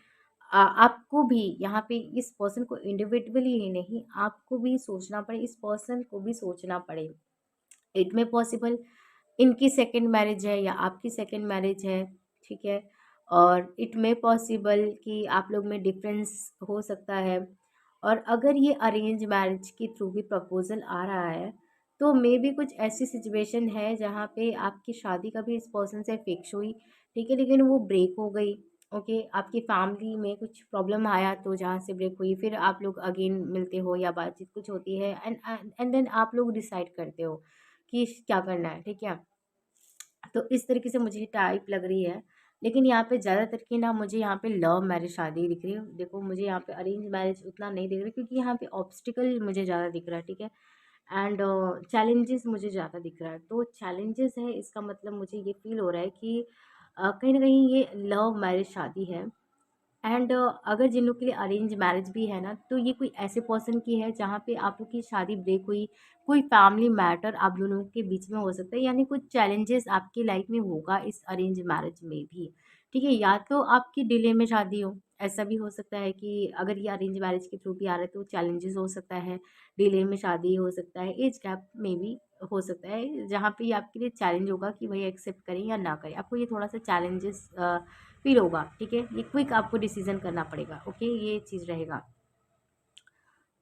आपको भी यहाँ पे इस पर्सन को इंडिविजुअली ही नहीं, आपको भी सोचना पड़े, इस पर्सन को भी सोचना पड़े। इट में पॉसिबल इनकी सेकंड मैरिज है या आपकी सेकंड मैरिज है, ठीक है। और इट में पॉसिबल कि आप लोग में डिफरेंस हो सकता है। और अगर ये अरेंज मैरिज के थ्रू भी प्रपोजल आ रहा है, तो मे भी कुछ ऐसी सिचुएशन है जहाँ पे आपकी शादी का भी इस पर्सन से फिक्स हुई, ठीक है, लेकिन वो ब्रेक हो गई, ओके। आपकी फैमिली में कुछ प्रॉब्लम आया तो जहाँ से ब्रेक हुई, फिर आप लोग अगेन मिलते हो या बातचीत कुछ होती है, एंड देन आप लोग डिसाइड करते हो कि क्या करना है, ठीक है। तो इस तरीके से मुझे टाइप लग रही है। लेकिन यहाँ पे ज़्यादातर की ना मुझे यहाँ पे लव मैरिज शादी दिख रही है, देखो मुझे यहाँ पे अरेंज मैरिज उतना नहीं दिख रहा, क्योंकि यहाँ पे ऑब्स्टिकल मुझे ज़्यादा दिख रहा है, ठीक है। एंड चैलेंजेस मुझे ज़्यादा दिख रहा है, तो चैलेंजेस है, इसका मतलब मुझे ये फील हो रहा है कि कहीं ना कहीं ये लव मैरिज शादी है। एंड अगर जिन लोग के लिए अरेंज मैरिज भी है ना, तो ये कोई ऐसे पर्सन की है जहाँ पे आप लोग की शादी ब्रेक हुई, कोई फैमिली मैटर आप दोनों के बीच में हो सकता है, यानी कुछ चैलेंजेस आपकी लाइफ में होगा इस अरेंज मैरिज में भी, ठीक है। या तो आपकी डिले में शादी हो, ऐसा भी हो सकता है कि अगर ये अरेंज मैरिज के थ्रू भी आ रहा है तो चैलेंजेस हो सकता है, डिले में शादी हो सकता है, एज गैप में भी हो सकता है, जहाँ पे ये आपके लिए चैलेंज होगा कि भाई एक्सेप्ट करें या ना करें, आपको ये थोड़ा सा चैलेंजेस फ़ील होगा, ठीक है। ये क्विक आपको डिसीज़न करना पड़ेगा, ओके, ये चीज़ रहेगा।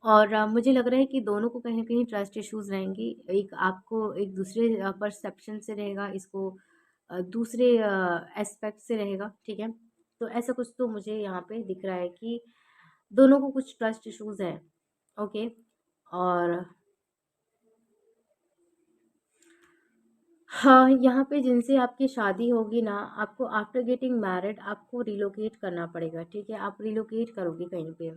और मुझे लग रहा है कि दोनों को कहीं न कहीं ट्रस्ट इश्यूज़ रहेंगी। एक आपको एक दूसरे परसेप्शन से रहेगा, इसको दूसरे एस्पेक्ट से रहेगा, ठीक है। तो ऐसा कुछ तो मुझे यहाँ पे दिख रहा है कि दोनों को कुछ ट्रस्ट इश्यूज़ हैं, ओके। और हाँ, यहाँ पे जिनसे आपकी शादी होगी ना, आपको आफ्टर गेटिंग मैरिड आपको रिलोकेट करना पड़ेगा, ठीक है। आप रिलोकेट करोगे कहीं पे।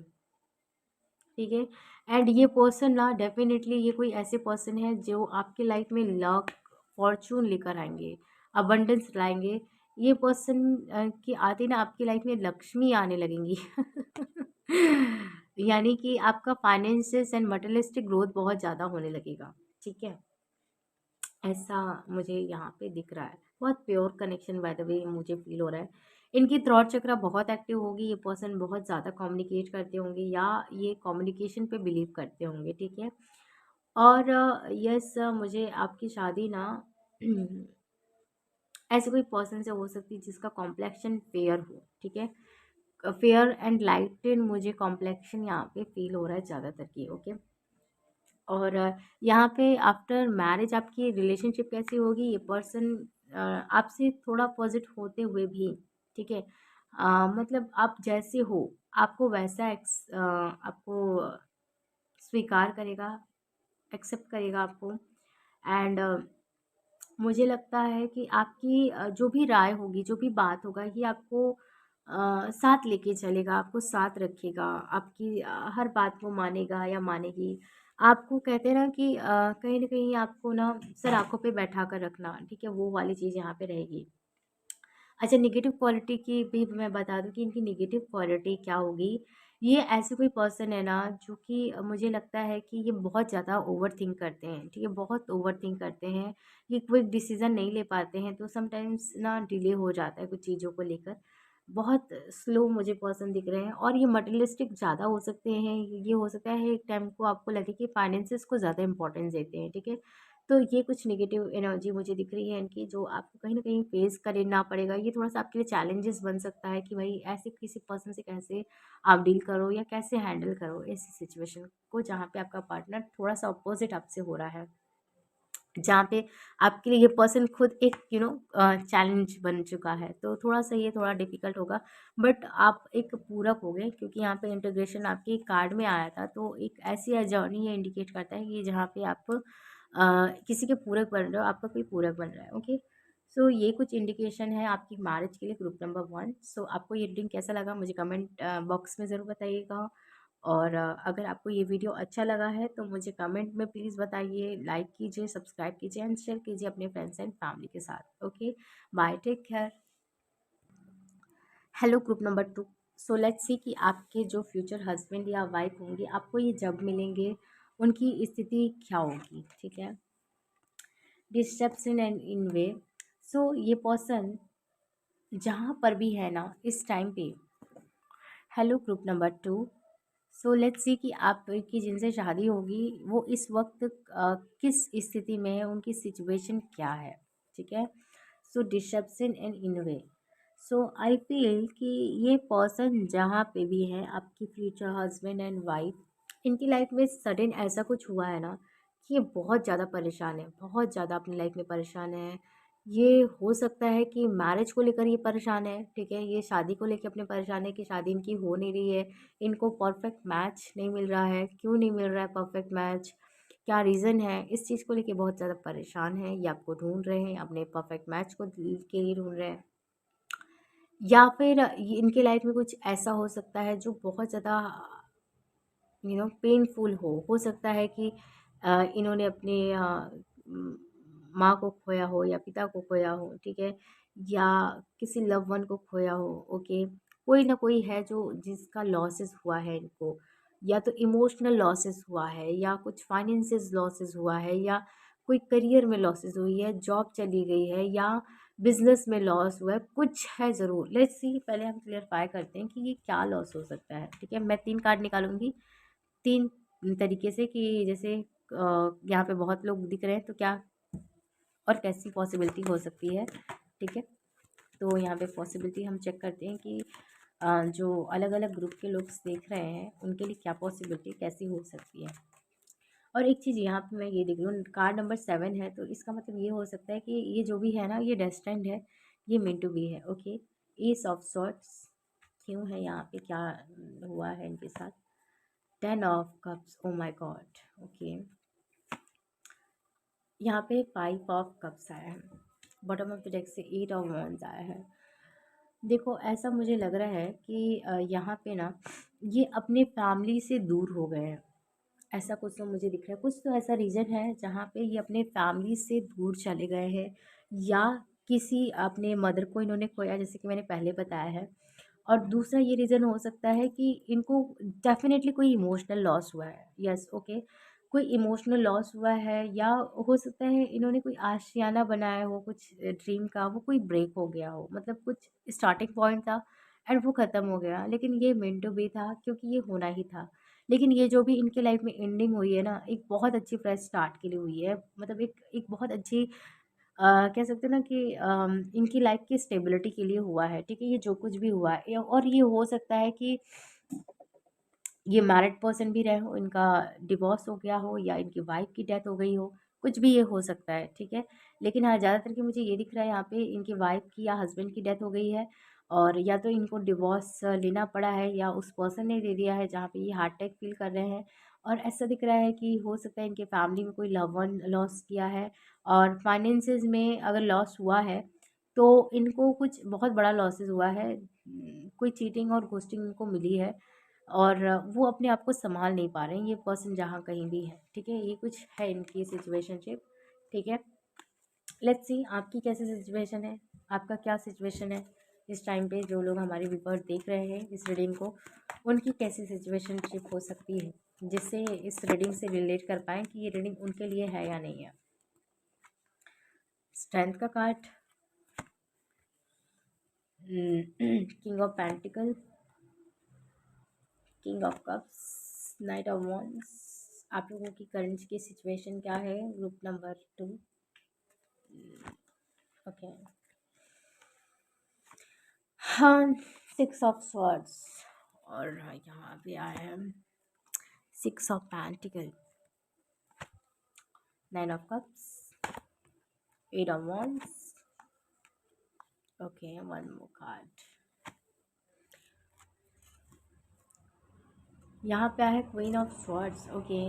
ठीक है। एंड ये पर्सन ना डेफिनेटली ये कोई ऐसे पर्सन है जो आपके लाइफ में लक, फॉर्चून लेकर आएंगे, अबंडेंस लाएंगे। ये पर्सन की आते ना आपकी लाइफ में लक्ष्मी आने लगेंगी। यानी कि आपका फाइनेंसिस एंड मटेरियलिस्टिक ग्रोथ बहुत ज़्यादा होने लगेगा, ठीक है। ऐसा मुझे यहाँ पे दिख रहा है, बहुत प्योर कनेक्शन बाय द वे मुझे फील हो रहा है। इनकी थ्रॉट चक्र बहुत एक्टिव होगी, ये पर्सन बहुत ज़्यादा कम्युनिकेट करते होंगे या ये कम्युनिकेशन पे बिलीव करते होंगे, ठीक है। और यस, मुझे आपकी शादी ना ऐसे कोई पर्सन से हो सकती है जिसका कॉम्प्लेक्शन फेयर हो, ठीक है। फेयर एंड लाइटेन मुझे कॉम्प्लेक्शन यहाँ पे फील हो रहा है ज़्यादातर की, ओके। और यहाँ पे आफ्टर मैरिज आपकी रिलेशनशिप कैसी होगी, ये पर्सन आपसे थोड़ा अपोजिट होते हुए भी, ठीक है, मतलब आप जैसे हो आपको वैसा आपको स्वीकार करेगा, एक्सेप्ट करेगा आपको। एंड मुझे लगता है कि आपकी जो भी राय होगी, जो भी बात होगा, ये आपको साथ लेके चलेगा, आपको साथ रखेगा, आपकी हर बात को मानेगा या मानेगी। आपको कहते हैं ना कि कहीं न कहीं आपको ना सर आँखों पे बैठा कर रखना, ठीक है? वो वाली चीज़ यहाँ पे रहेगी। अच्छा, नेगेटिव क्वालिटी की भी मैं बता दूँ कि इनकी नेगेटिव क्वालिटी क्या होगी। ये ऐसे कोई पर्सन है ना जो कि मुझे लगता है कि ये बहुत ज़्यादा ओवरथिंक करते हैं, ठीक है? बहुत ओवरथिंक करते हैं। ये क्विक डिसीज़न नहीं ले पाते हैं, तो समटाइम्स ना डिले हो जाता है कुछ चीज़ों को लेकर। बहुत स्लो मुझे पर्सन दिख रहे हैं और ये मटेरियलिस्टिक ज़्यादा हो सकते हैं। ये हो सकता है एक टाइम को आपको लगे कि फाइनेंसेस को ज़्यादा इंपॉर्टेंस देते हैं, ठीक है? तो ये कुछ नेगेटिव एनर्जी मुझे दिख रही है इनकी, जो आपको कहीं न कहीं फेस करना पड़ेगा। ये थोड़ा-सा आपके लिए चैलेंजेस बन सकता है कि भाई ऐसे किसी पर्सन से कैसे आप डील करो या कैसे हैंडल करो ऐसी सिचुएशन को जहाँ पे आपका पार्टनर थोड़ा-सा अपोज़िट आपसे हो रहा है। जहाँ पे आपके लिए ये पर्सन खुद एक चैलेंज बन चुका है, तो थोड़ा-सा ये थोड़ा डिफ़िकल्ट होगा। बट आप एक पूरक हो गए क्योंकि यहाँ पे इंटीग्रेशन आपके कार्ड में आया था, तो एक ऐसी जर्नी ये इंडिकेट करता है कि जहाँ पे आप किसी के पूरक बन रहे हो, आपका कोई पूरक बन रहा है, ओके। सो ये कुछ इंडिकेशन है आपकी मैरिज के लिए, ग्रुप नंबर 1। सो आपको ये रीडिंग कैसा लगा मुझे कमेंट बॉक्स में ज़रूर बताइएगा। और अगर आपको ये वीडियो अच्छा लगा है तो मुझे कमेंट में प्लीज़ बताइए, लाइक कीजिए, सब्सक्राइब कीजिए एंड शेयर कीजिए अपने फ्रेंड्स एंड फैमिली के साथ, okay. Bye, take care. Hello group number 2। So let's see कि आपके जो फ्यूचर हस्बैंड या वाइफ होंगे, आपको ये जब मिलेंगे उनकी स्थिति क्या होगी, ठीक है। Disruption and in way. सो ये पर्सन जहाँ पर भी है ना इस टाइम पे, hello group number 2। So let's see कि आपकी जिनसे शादी होगी वो इस वक्त किस स्थिति में है, उनकी सिचुएशन क्या है, ठीक है। So deception and in way. So I feel कि ये पर्सन जहाँ पे भी है, आपकी फ्यूचर हस्बैंड एंड वाइफ, इनकी लाइफ में सडन ऐसा कुछ हुआ है ना कि ये बहुत ज़्यादा परेशान है, बहुत ज़्यादा अपनी लाइफ में परेशान है। ये हो सकता है कि मैरिज को लेकर ये परेशान है, ठीक है, ये शादी को लेकर अपने परेशान है कि शादी इनकी हो नहीं रही है, इनको परफेक्ट मैच नहीं मिल रहा है। क्यों नहीं मिल रहा है परफेक्ट मैच, क्या रीज़न है, इस चीज़ को लेके बहुत ज़्यादा परेशान है। ये आपको ढूंढ रहे हैं, अपने परफेक्ट मैच को के लिए ढूंढ रहे हैं। या फिर इनके लाइफ में कुछ ऐसा हो सकता है जो बहुत ज़्यादा पेनफुल हो सकता है कि इन्होंने अपने माँ को खोया हो या पिता को खोया हो, ठीक है, या किसी लव वन को खोया हो, ओके। कोई ना कोई है जो जिसका लॉसेस हुआ है इनको, या तो इमोशनल लॉसेस हुआ है या कुछ फाइनेंसिस लॉसेस हुआ है या कोई करियर में लॉसेस हुई है, जॉब चली गई है या बिजनेस में लॉस हुआ है, कुछ है ज़रूर। लेट्स सी, पहले हम क्लियरफाई करते हैं कि ये क्या लॉस हो सकता है, ठीक है। मैं 3 कार्ड निकालूंगी 3 तरीके से कि जैसे यहाँ पे बहुत लोग दिख रहे हैं तो क्या और कैसी पॉसिबिलिटी हो सकती है, ठीक है। तो यहाँ पे पॉसिबिलिटी हम चेक करते हैं कि जो अलग-अलग ग्रुप के लोग देख रहे हैं उनके लिए क्या पॉसिबिलिटी कैसी हो सकती है। और एक चीज़ यहाँ पे मैं ये देख रही हूँ, कार्ड नंबर 7 है, तो इसका मतलब ये हो सकता है कि ये जो भी है ना ये डेस्टिन्ड है, ये मेंट टू बी है, ओके। एस ऑफ सॉर्ट्स क्यों है यहाँ पे, क्या हुआ है इनके साथ। 10 of cups, oh my God, okay. यहाँ पे 5 ऑफ कप्स आया है, बॉटम ऑफ द डेक से 8 ऑफ वॉन्ड्स आया है। देखो ऐसा मुझे लग रहा है कि यहाँ पे ना ये अपने फैमिली से दूर हो गए हैं, ऐसा कुछ तो मुझे दिख रहा है। कुछ तो ऐसा रीज़न है जहाँ पे ये अपने फैमिली से दूर चले गए हैं, या किसी अपने मदर को इन्होंने खोया, जैसे कि मैंने पहले बताया है। और दूसरा ये रीज़न हो सकता है कि इनको डेफ़िनेटली कोई इमोशनल लॉस हुआ है। Yes, okay. कोई इमोशनल लॉस हुआ है, या हो सकता है इन्होंने कोई आशियाना बनाया हो कुछ ड्रीम का, वो कोई ब्रेक हो गया हो। मतलब कुछ स्टार्टिंग पॉइंट था एंड वो ख़त्म हो गया, लेकिन ये मेंट टू बी था क्योंकि ये होना ही था। लेकिन ये जो भी इनके लाइफ़ में एंडिंग हुई है ना, एक बहुत अच्छी फ्रेश स्टार्ट के लिए हुई है। मतलब एक एक बहुत अच्छी कह सकते हैं ना कि इनकी लाइफ की स्टेबिलिटी के लिए हुआ है, ठीक है? ये जो कुछ भी हुआ है और ये हो सकता है कि ये मैरिड पर्सन भी रहे हो, इनका डिवोर्स हो गया हो या इनकी वाइफ की डेथ हो गई हो, कुछ भी ये हो सकता है, ठीक है? लेकिन हाँ, ज़्यादातर कि मुझे ये दिख रहा है यहाँ पे इनकी वाइफ की या हस्बैंड की डेथ हो गई है और या तो इनको डिवोर्स लेना पड़ा है या उस पर्सन ने दे दिया है जहाँ पे ये हार्ट अटैक फील कर रहे हैं। और ऐसा दिख रहा है कि हो सकता है इनके फैमिली में कोई लव वन लॉस किया है और फाइनेंसेस में अगर लॉस हुआ है तो इनको कुछ बहुत बड़ा लॉसेस हुआ है। कोई चीटिंग और घोस्टिंग इनको मिली है और वो अपने आप को सँभाल नहीं पा रहे हैं, ये पर्सन जहाँ कहीं भी है, ठीक है? ये कुछ है इनकी सिचुएशनशिप, ठीक है? लेट्स सी आपकी कैसी सिचुएशन है, आपका क्या सिचुएशन है इस टाइम पे जो लोग हमारे व्यूअर्स देख रहे हैं इस रीडिंग को, उनकी कैसी सिचुएशनशिप हो सकती है, जिससे इस रीडिंग से रिलेट कर पाएँ कि ये रीडिंग उनके लिए है या नहीं है। स्ट्रेंथ का card, king of pentacle, king of cups, night of wands. आप लोगों की करंट की सिचुएशन क्या है? Group number 2, okay. हाँ, 6 ऑफ स्वॉर्ड्स और यहाँ पे आए हैं 6 of pentacle, 9 of cups, 8 of wands, okay, one more card. यहाँ पे है queen of swords, okay.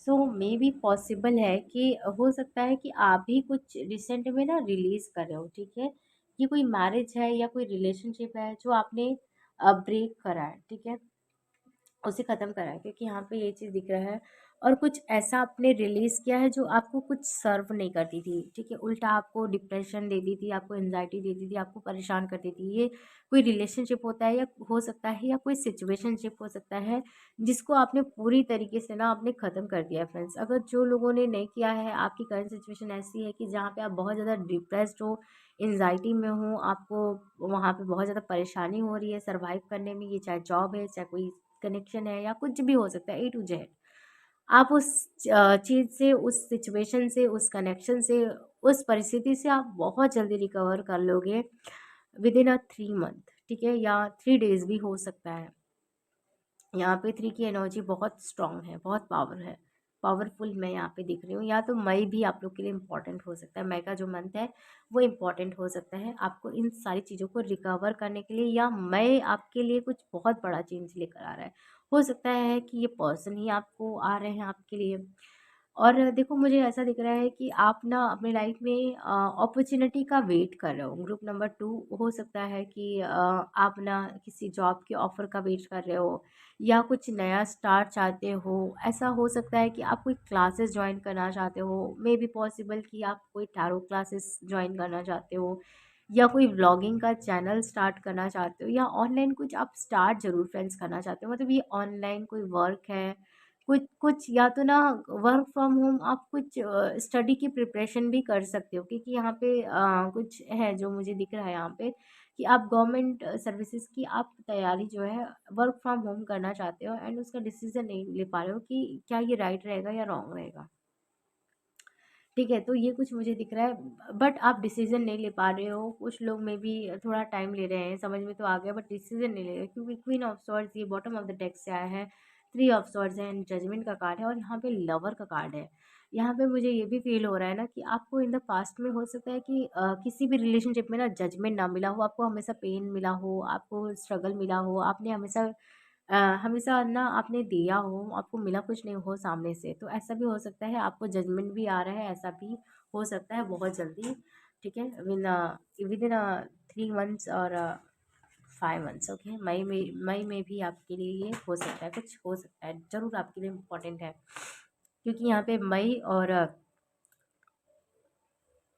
So may be possible है कि हो सकता है कि आप भी कुछ रिसेंट में ना रिलीज कर रहे हो, ठीक है? ये कोई मैरिज है या कोई रिलेशनशिप है जो आपने ब्रेक करा है, ठीक है? उसे ख़त्म करा है क्योंकि यहाँ पे ये चीज़ दिख रहा है और कुछ ऐसा आपने रिलीज़ किया है जो आपको कुछ सर्व नहीं करती थी, ठीक है? उल्टा आपको डिप्रेशन देती थी, आपको एंजाइटी देती थी, आपको परेशान करती थी। ये कोई रिलेशनशिप होता है या हो सकता है या कोई सिचुएशनशिप हो सकता है जिसको आपने पूरी तरीके से ना आपने ख़त्म कर दिया है फ्रेंड्स। अगर जो लोगों ने नहीं किया है, आपकी करंट सिचुएशन ऐसी है कि जहाँ पे आप बहुत ज़्यादा डिप्रेस्ड हो, एंजाइटी में हो, आपको वहाँ पे बहुत ज़्यादा परेशानी हो रही है सर्वाइव करने में, ये चाहे जॉब है, चाहे कोई कनेक्शन है या कुछ भी हो सकता है, ए टू जेड। आप उस चीज़ से, उस सिचुएशन से, उस कनेक्शन से, उस परिस्थिति से आप बहुत जल्दी रिकवर कर लोगे विदिन अ 3 मंथ, ठीक है? या 3 डेज़ भी हो सकता है। यहाँ पे 3 की एनर्जी बहुत स्ट्रॉन्ग है, बहुत पावरफुल मैं यहाँ पे दिख रही हूँ। या तो मई भी आप लोग के लिए इम्पोर्टेंट हो सकता है, मई का जो मंथ है वो इम्पोर्टेंट हो सकता है आपको इन सारी चीज़ों को रिकवर करने के लिए, या मई आपके लिए कुछ बहुत बड़ा चेंज लेकर आ रहा है। हो सकता है कि ये पर्सन ही आपको आ रहे हैं आपके लिए। और देखो मुझे ऐसा दिख रहा है कि आप ना अपनी लाइफ में अपॉर्चुनिटी का वेट कर रहे हो। ग्रुप नंबर 2 हो सकता है कि आप ना किसी जॉब के ऑफ़र का वेट कर रहे हो या कुछ नया स्टार्ट चाहते हो। ऐसा हो सकता है कि आप कोई क्लासेस जॉइन करना चाहते हो, मे बी पॉसिबल कि आप कोई टैरो क्लासेस जॉइन करना चाहते हो या कोई व्लॉगिंग का चैनल स्टार्ट करना चाहते हो या ऑनलाइन कुछ आप स्टार्ट ज़रूर फ्रेंड्स करना चाहते हो। मतलब ये ऑनलाइन कोई वर्क है, कुछ कुछ या तो ना वर्क फ्रॉम होम आप कुछ स्टडी की प्रिपरेशन भी कर सकते हो, क्योंकि यहाँ पे कुछ है जो मुझे दिख रहा है यहाँ पे कि आप गवर्नमेंट सर्विसेज की आप तैयारी जो है वर्क फ्रॉम होम करना चाहते हो एंड उसका डिसीजन नहीं ले पा रहे हो कि क्या ये राइट रहेगा या रॉन्ग रहेगा, ठीक है? तो ये कुछ मुझे दिख रहा है बट आप डिसीजन नहीं ले पा रहे हो। कुछ लोग में भी थोड़ा टाइम ले रहे हैं, समझ में तो आ गया बट डिसीजन नहीं ले रहे क्योंकि क्वीन ऑफ सॉर्ड्स ये बॉटम ऑफ द डेक से आया है, 3 ऑफ सॉर्ड्स है एंड जजमेंट का कार्ड है और यहाँ पे लवर का कार्ड है। यहाँ पे मुझे ये भी फील हो रहा है ना कि आपको इन द पास्ट में हो सकता है कि किसी भी रिलेशनशिप में ना जजमेंट ना मिला हो, आपको हमेशा पेन मिला हो, आपको स्ट्रगल मिला हो, आपने हमेशा हमेशा ना आपने दिया हो, आपको मिला कुछ नहीं हो सामने से। तो ऐसा भी हो सकता है आपको जजमेंट भी आ रहा है, ऐसा भी हो सकता है बहुत जल्दी, ठीक है? विदिन 3 मंथ्स और 5 मंथ्स, ओके? मई में भी आपके लिए ये हो सकता है, कुछ हो सकता है, ज़रूर आपके लिए इम्पोर्टेंट है क्योंकि यहाँ पे मई और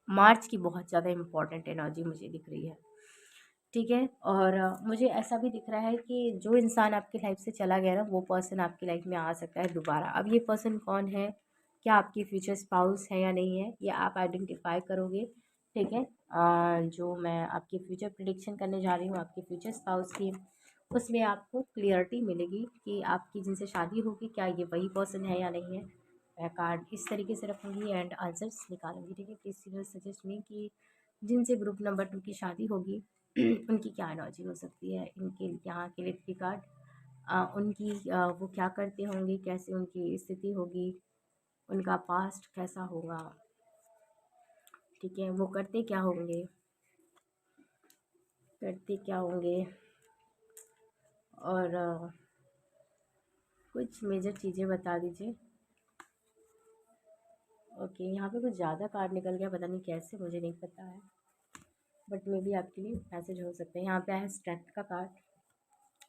मार्च की बहुत ज़्यादा इम्पोर्टेंट एनर्जी मुझे दिख रही है, ठीक है? और मुझे ऐसा भी दिख रहा है कि जो इंसान आपकी लाइफ से चला गया ना वो पर्सन आपकी लाइफ में आ सकता है दोबारा। अब ये पर्सन कौन है, क्या आपकी फ्यूचर स्पाउस है या नहीं है, ये आप आइडेंटिफाई करोगे, ठीक है? जो मैं आपकी फ्यूचर प्रिडिक्शन करने जा रही हूँ आपके फ्यूचर स्पाउस की, उसमें आपको क्लियरिटी मिलेगी कि आपकी जिनसे शादी होगी क्या ये वही पर्सन है या नहीं है। कार्ड इस तरीके से रखूँगी एंड आंसर्स निकालूँगी, ठीक है। प्लीज़ सीनियर सजेस्ट मी कि जिनसे ग्रुप नंबर 2 की शादी होगी उनकी क्या एनर्जी हो सकती है, इनके यहाँ के लिए 3 कार्ड। उनकी वो क्या करते होंगे, कैसे उनकी स्थिति होगी, उनका पास्ट कैसा होगा, ठीक है। वो करते क्या होंगे और कुछ मेजर चीज़ें बता दीजिए। ओके, यहाँ पे कुछ ज़्यादा कार्ड निकल गया, पता नहीं कैसे, मुझे नहीं पता है, बट मे बी आपके लिए मैसेज हो सकता है। यहाँ पे आया है स्ट्रेंथ का कार्ड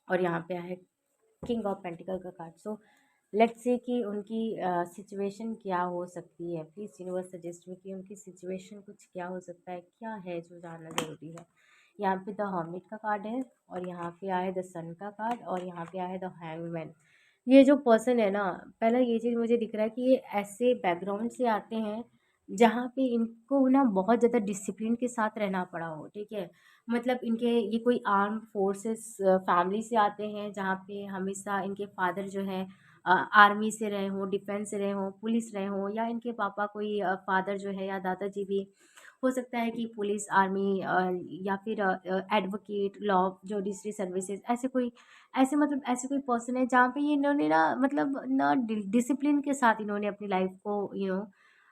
और यहाँ पे आया है किंग ऑफ पेंटिकल का कार्ड। सो लेट्स से कि उनकी सिचुएशन क्या हो सकती है। प्लीज़ यूनिवर्स सजेस्ट मी कि उनकी सिचुएशन कुछ क्या हो सकता है, क्या है जो जानना ज़रूरी है। यहाँ पे द हर्मिट का कार्ड है और यहाँ पे आया है द सन का कार्ड और यहाँ पे आया है द हैंगमैन। ये जो पर्सन है ना, पहला ये चीज़ मुझे दिख रहा है कि ये ऐसे बैकग्राउंड से आते हैं जहाँ पे इनको ना बहुत ज़्यादा डिसिप्लिन के साथ रहना पड़ा हो, ठीक है। मतलब इनके ये कोई आर्म फोर्सेस फैमिली से आते हैं जहाँ पे हमेशा इनके फादर जो है आर्मी से रहे हों, डिफेंस से रहे हों, पुलिस रहे हों, या इनके पापा कोई फादर जो है या दादाजी भी हो सकता है कि पुलिस, आर्मी या फिर एडवोकेट, लॉ, जुडिशरी सर्विसेज, ऐसे कोई पर्सन है जहाँ पे ये इन्होंने ना मतलब ना डिसिप्लिन के साथ इन्होंने अपनी लाइफ को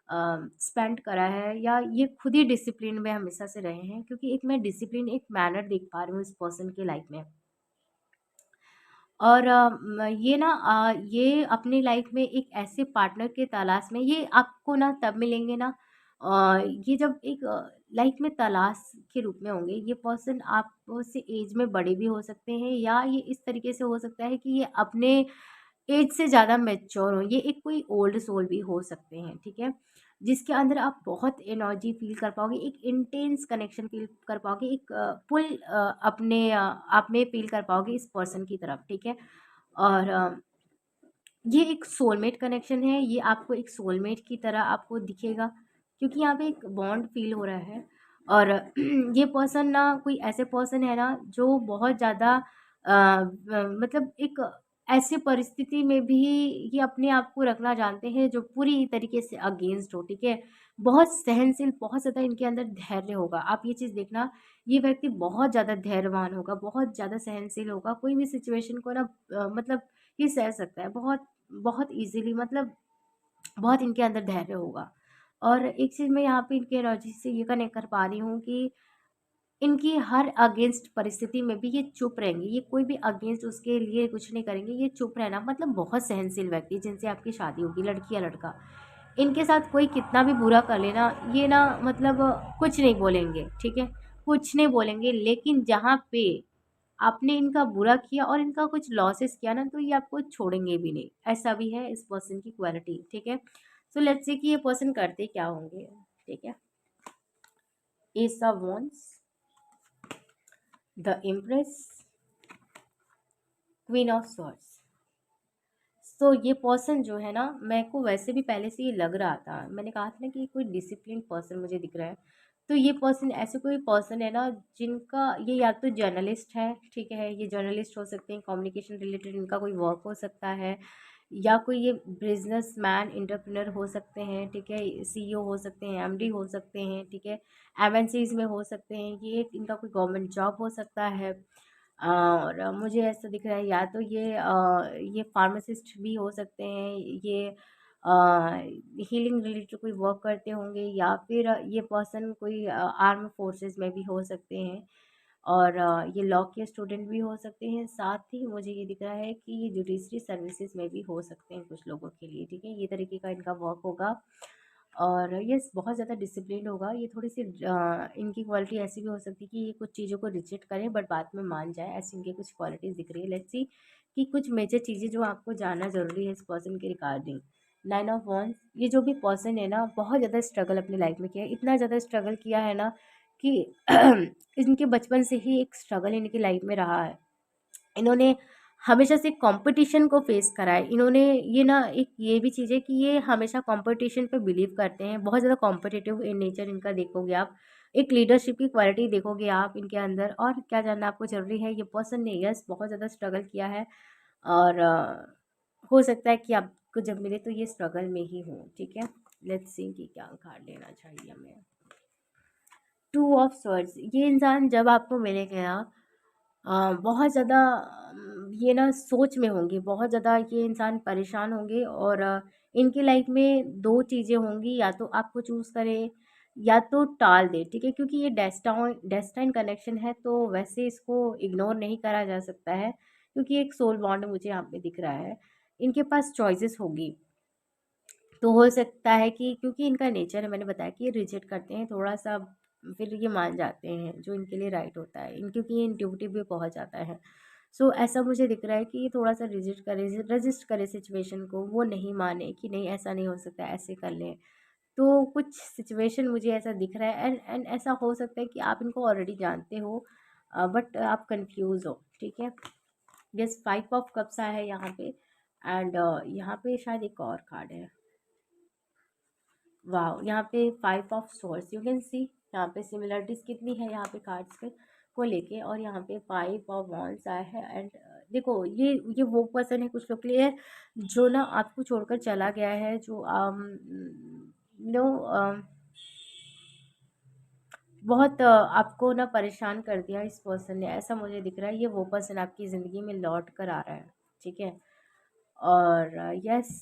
स्पेंड करा है, या ये खुद ही डिसिप्लिन में हमेशा से रहे हैं, क्योंकि एक मैं डिसिप्लिन, एक मैनर देख पा रही हूँ इस पर्सन के लाइफ में। और ये ना ये अपनी लाइफ में एक ऐसे पार्टनर के तलाश में, ये आपको ना तब मिलेंगे ना ये जब एक लाइफ में तलाश के रूप में होंगे। ये पर्सन आपसे एज में बड़े भी हो सकते हैं, या ये इस तरीके से हो सकता है कि ये अपने एज से ज़्यादा मैच्योर हों, ये एक कोई ओल्ड सोल भी हो सकते हैं, ठीक है। जिसके अंदर आप बहुत एनर्जी फ़ील कर पाओगे, एक इंटेंस कनेक्शन फ़ील कर पाओगे, एक पुल अपने आप में फ़ील कर पाओगे इस पर्सन की तरफ, ठीक है। और ये एक सोलमेट कनेक्शन है, ये आपको एक सोलमेट की तरह आपको दिखेगा, क्योंकि यहाँ पे एक बॉन्ड फ़ील हो रहा है। और ये पर्सन ना कोई ऐसे पर्सन है ना जो बहुत ज़्यादा मतलब एक ऐसी परिस्थिति में भी ये अपने आप को रखना जानते हैं जो पूरी तरीके से अगेंस्ट हो, ठीक है। बहुत सहनशील, बहुत ज़्यादा इनके अंदर धैर्य होगा। आप ये चीज़ देखना, ये व्यक्ति बहुत ज़्यादा धैर्यवान होगा, बहुत ज़्यादा सहनशील होगा, कोई भी सिचुएशन को ना मतलब ये सह सकता है बहुत बहुत ईज़िली, मतलब बहुत इनके अंदर धैर्य होगा। और एक चीज़ मैं यहाँ पे इनकी एनर्जी से ये कनेक्ट कर पा रही हूँ कि इनकी हर अगेंस्ट परिस्थिति में भी ये चुप रहेंगे, ये कोई भी अगेंस्ट उसके लिए कुछ नहीं करेंगे, ये चुप रहना, मतलब बहुत सहनशील व्यक्ति जिनसे आपकी शादी होगी, लड़की या लड़का। इनके साथ कोई कितना भी बुरा कर लेना, ये ना मतलब कुछ नहीं बोलेंगे, ठीक है? कुछ नहीं बोलेंगे, लेकिन जहाँ पे आपने इनका बुरा किया और इनका कुछ लॉसेस किया ना, तो ये आपको छोड़ेंगे भी नहीं। ऐसा भी है इस पर्सन की क्वालिटी, ठीक है? सो लेट्स से कि ये पर्सन करते क्या होंगे, ठीक है? Ace of wands, the empress, queen of swords. So ये पर्सन जो है ना, मेरे को वैसे भी पहले से ये लग रहा था, मैंने कहा था ना कि कोई डिसिप्लिन पर्सन मुझे दिख रहा है। तो ये पर्सन ऐसे कोई पर्सन है ना जिनका ये या तो जर्नलिस्ट है, ठीक है, ये जर्नलिस्ट हो सकते हैं, कम्युनिकेशन रिलेटेड इनका कोई वर्क हो सकता है, या कोई ये बिजनेस मैन एंटरप्रेन्योर हो सकते हैं, ठीक है, सीईओ हो सकते हैं, एमडी हो सकते हैं, ठीक है, एमएनसीज में हो सकते हैं, ये एक इनका कोई गवर्नमेंट जॉब हो सकता है। और मुझे ऐसा दिख रहा है या तो ये फार्मासिस्ट भी हो सकते हैं, ये हीलिंग रिलेटेड कोई वर्क करते होंगे, या फिर ये पर्सन कोई आर्म फोर्सेस में भी हो सकते हैं, और ये लॉ के स्टूडेंट भी हो सकते हैं। साथ ही मुझे ये दिख रहा है कि ये जुडिशरी सर्विसेज में भी हो सकते हैं कुछ लोगों के लिए, ठीक है। ये तरीके का इनका वर्क होगा और ये बहुत ज़्यादा डिसिप्लिन होगा। ये थोड़ी सी इनकी क्वालिटी ऐसी भी हो सकती है कि ये कुछ चीज़ों को रिजेक्ट करें बट बाद में मान जाए, ऐसी इनकी कुछ क्वालिटीज़ दिख रही है। लेट्स सी कि कुछ मेजर चीज़ें जो आपको जानना ज़रूरी है इस पर्सन के रिगार्डिंग। 9 ऑफ वॉन्ड्स, ये जो भी पर्सन है ना बहुत ज़्यादा स्ट्रगल अपनी लाइफ में किया है, इतना ज़्यादा स्ट्रगल किया है ना कि इनके बचपन से ही एक स्ट्रगल इनकी लाइफ में रहा है। इन्होंने हमेशा से कंपटीशन को फेस करा है। इन्होंने ये ना एक ये भी चीज़ है कि ये हमेशा कंपटीशन पे बिलीव करते हैं, बहुत ज़्यादा कॉम्पिटिटिव इन नेचर इनका देखोगे आप। एक लीडरशिप की क्वालिटी देखोगे आप इनके अंदर। और क्या जानना आपको ज़रूरी है, ये पर्सन ने यस बहुत ज़्यादा स्ट्रगल किया है और हो सकता है कि आप को जब मिले तो ये स्ट्रगल में ही हूँ, ठीक है। लेट्स सी कि क्या कार्ड लेना चाहिए हमें। टू ऑफ स्वर्ड्स, ये इंसान जब आपको मिलेगा बहुत ज़्यादा ये ना सोच में होंगे, बहुत ज़्यादा ये इंसान परेशान होंगे, और इनकी लाइफ में दो चीज़ें होंगी, या तो आपको चूज़ करें या तो टाल दे, ठीक है, क्योंकि ये डेस्टाइन कनेक्शन है, तो वैसे इसको इग्नोर नहीं करा जा सकता है, क्योंकि एक सोल बॉन्ड मुझे यहाँ पे दिख रहा है। इनके पास चॉइसेस होगी, तो हो सकता है कि क्योंकि इनका नेचर है, मैंने बताया कि ये रिजेक्ट करते हैं थोड़ा सा, फिर ये मान जाते हैं जो इनके लिए राइट होता है, क्योंकि ये इंट्यूटिव भी बहुत जाता है। सो ऐसा मुझे दिख रहा है कि ये थोड़ा सा रजिस्ट करे सिचुएशन को, वो नहीं माने कि नहीं ऐसा नहीं हो सकता, ऐसे कर लें। तो कुछ सिचुएशन मुझे ऐसा दिख रहा है, एंड ऐसा हो सकता है कि आप इनको ऑलरेडी जानते हो, बट आप कंफ्यूज हो, ठीक है। यस, 5 ऑफ कप्स आया है यहाँ पे, एंड यहाँ पे शायद एक और कार्ड है। वाह, यहाँ पे 5 of source, you can see यहाँ पे सिमिलरिटीज कितनी है यहाँ पे कार्ड्स के को लेके, और यहाँ पे 5 ऑफ वॉन्ड्स आया है, एंड देखो ये वो पर्सन है कुछ लोग के लिए जो ना आपको छोड़कर चला गया है, जो नो बहुत आपको ना परेशान कर दिया इस पर्सन ने, ऐसा मुझे दिख रहा है। ये वो पर्सन आपकी ज़िंदगी में लौट कर आ रहा है, ठीक है। और यस,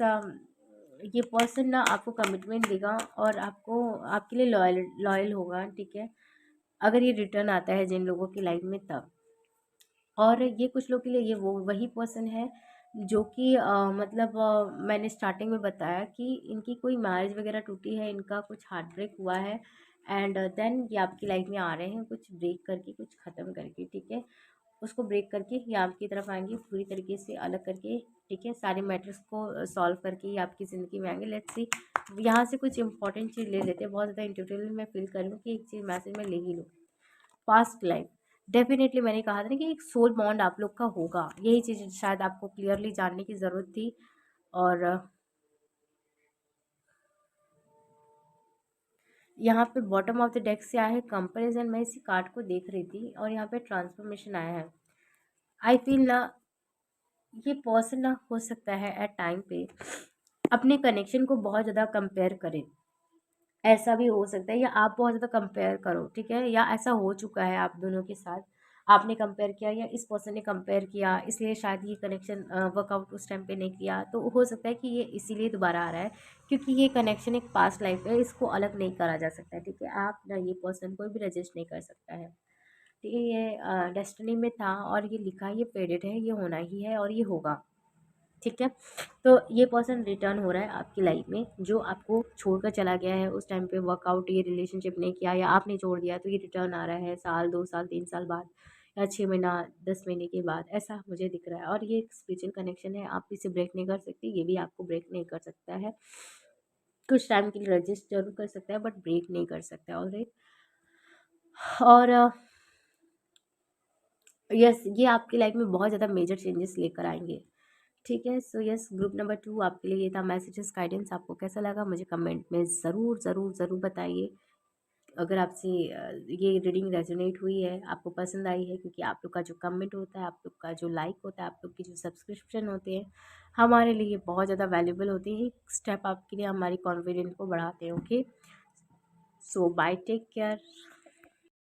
ये पर्सन ना आपको कमिटमेंट देगा और आपको आपके लिए लॉयल लॉयल होगा, ठीक है, अगर ये रिटर्न आता है जिन लोगों की लाइफ में तब। और ये कुछ लोग के लिए ये वो वही पर्सन है जो कि मतलब मैंने स्टार्टिंग में बताया कि इनकी कोई मैरिज वगैरह टूटी है, इनका कुछ हार्ट ब्रेक हुआ है, एंड देन ये आपकी लाइफ में आ रहे हैं कुछ ब्रेक करके, कुछ ख़त्म करके, ठीक है। उसको ब्रेक करके ये आपकी तरफ आएंगे पूरी तरीके से अलग करके, ठीक है, सारे मैटर्स को सॉल्व करके ये आपकी ज़िंदगी में आएंगे। लेट्स सी, यहाँ से कुछ इंपॉर्टेंट चीज़ ले लेते हैं, बहुत ज़्यादा इंट्यूटिवली मैं फील कर लूँ कि एक चीज़ मैसेज में ले ही लूँ। पास्ट लाइफ, डेफिनेटली मैंने कहा था ना कि एक सोल बॉन्ड आप लोग का होगा, यही चीज़ शायद आपको क्लियरली जानने की ज़रूरत थी। और यहाँ पे बॉटम ऑफ द डेक से आया है कंपैरिजन, मैं इसी कार्ड को देख रही थी, और यहाँ पे ट्रांसफॉर्मेशन आया है। आई फील ना ये पर्सन ना हो सकता है एट टाइम पे अपने कनेक्शन को बहुत ज़्यादा कंपेयर करे, ऐसा भी हो सकता है, या आप बहुत ज़्यादा कंपेयर करो, ठीक है, या ऐसा हो चुका है आप दोनों के साथ, आपने कंपेयर किया या इस पर्सन ने कंपेयर किया, इसलिए शायद ये कनेक्शन वर्कआउट उस टाइम पे नहीं किया, तो हो सकता है कि ये इसीलिए दोबारा आ रहा है, क्योंकि ये कनेक्शन एक पास्ट लाइफ है, इसको अलग नहीं करा जा सकता है, ठीक है। आप ना ये पर्सन कोई भी रजिस्ट नहीं कर सकता है, ठीक है। ये डेस्टिनी में था और ये लिखा है, ये फेडेड है, ये होना ही है और ये होगा, ठीक है। तो ये पर्सन रिटर्न हो रहा है आपकी लाइफ में, जो आपको छोड़कर चला गया है, उस टाइम पे वर्कआउट ये रिलेशनशिप नहीं किया या आपने छोड़ दिया, तो ये रिटर्न आ रहा है साल 2 साल 3 साल बाद, या 6 महीना 10 महीने के बाद, ऐसा मुझे दिख रहा है। और ये एक स्पिरिचुअल कनेक्शन है, आप इसे ब्रेक नहीं कर सकते, ये भी आपको ब्रेक नहीं कर सकता है, कुछ टाइम के लिए रजिस्ट जरूर कर सकता है बट ब्रेक नहीं कर सकता है, ऑलराइट। और यस, ये आपकी लाइफ में बहुत ज़्यादा मेजर चेंजेस लेकर आएंगे, ठीक है। सो यस, ग्रुप नंबर 2 आपके लिए ये था मैसेजेस गाइडेंस। आपको कैसा लगा मुझे कमेंट में ज़रूर ज़रूर ज़रूर बताइए। अगर आपसे ये रीडिंग रेजोनेट हुई है, आपको पसंद आई है, क्योंकि आप लोग का जो कमेंट होता है, आप लोग का जो लाइक होता है, आप लोग की जो सब्सक्रिप्शन होते हैं, हमारे लिए बहुत ज़्यादा वैल्यूबल होती है, एक स्टेप आपके लिए हमारी कॉन्फिडेंस को बढ़ाते हैं, ओके। सो बाय, टेक केयर।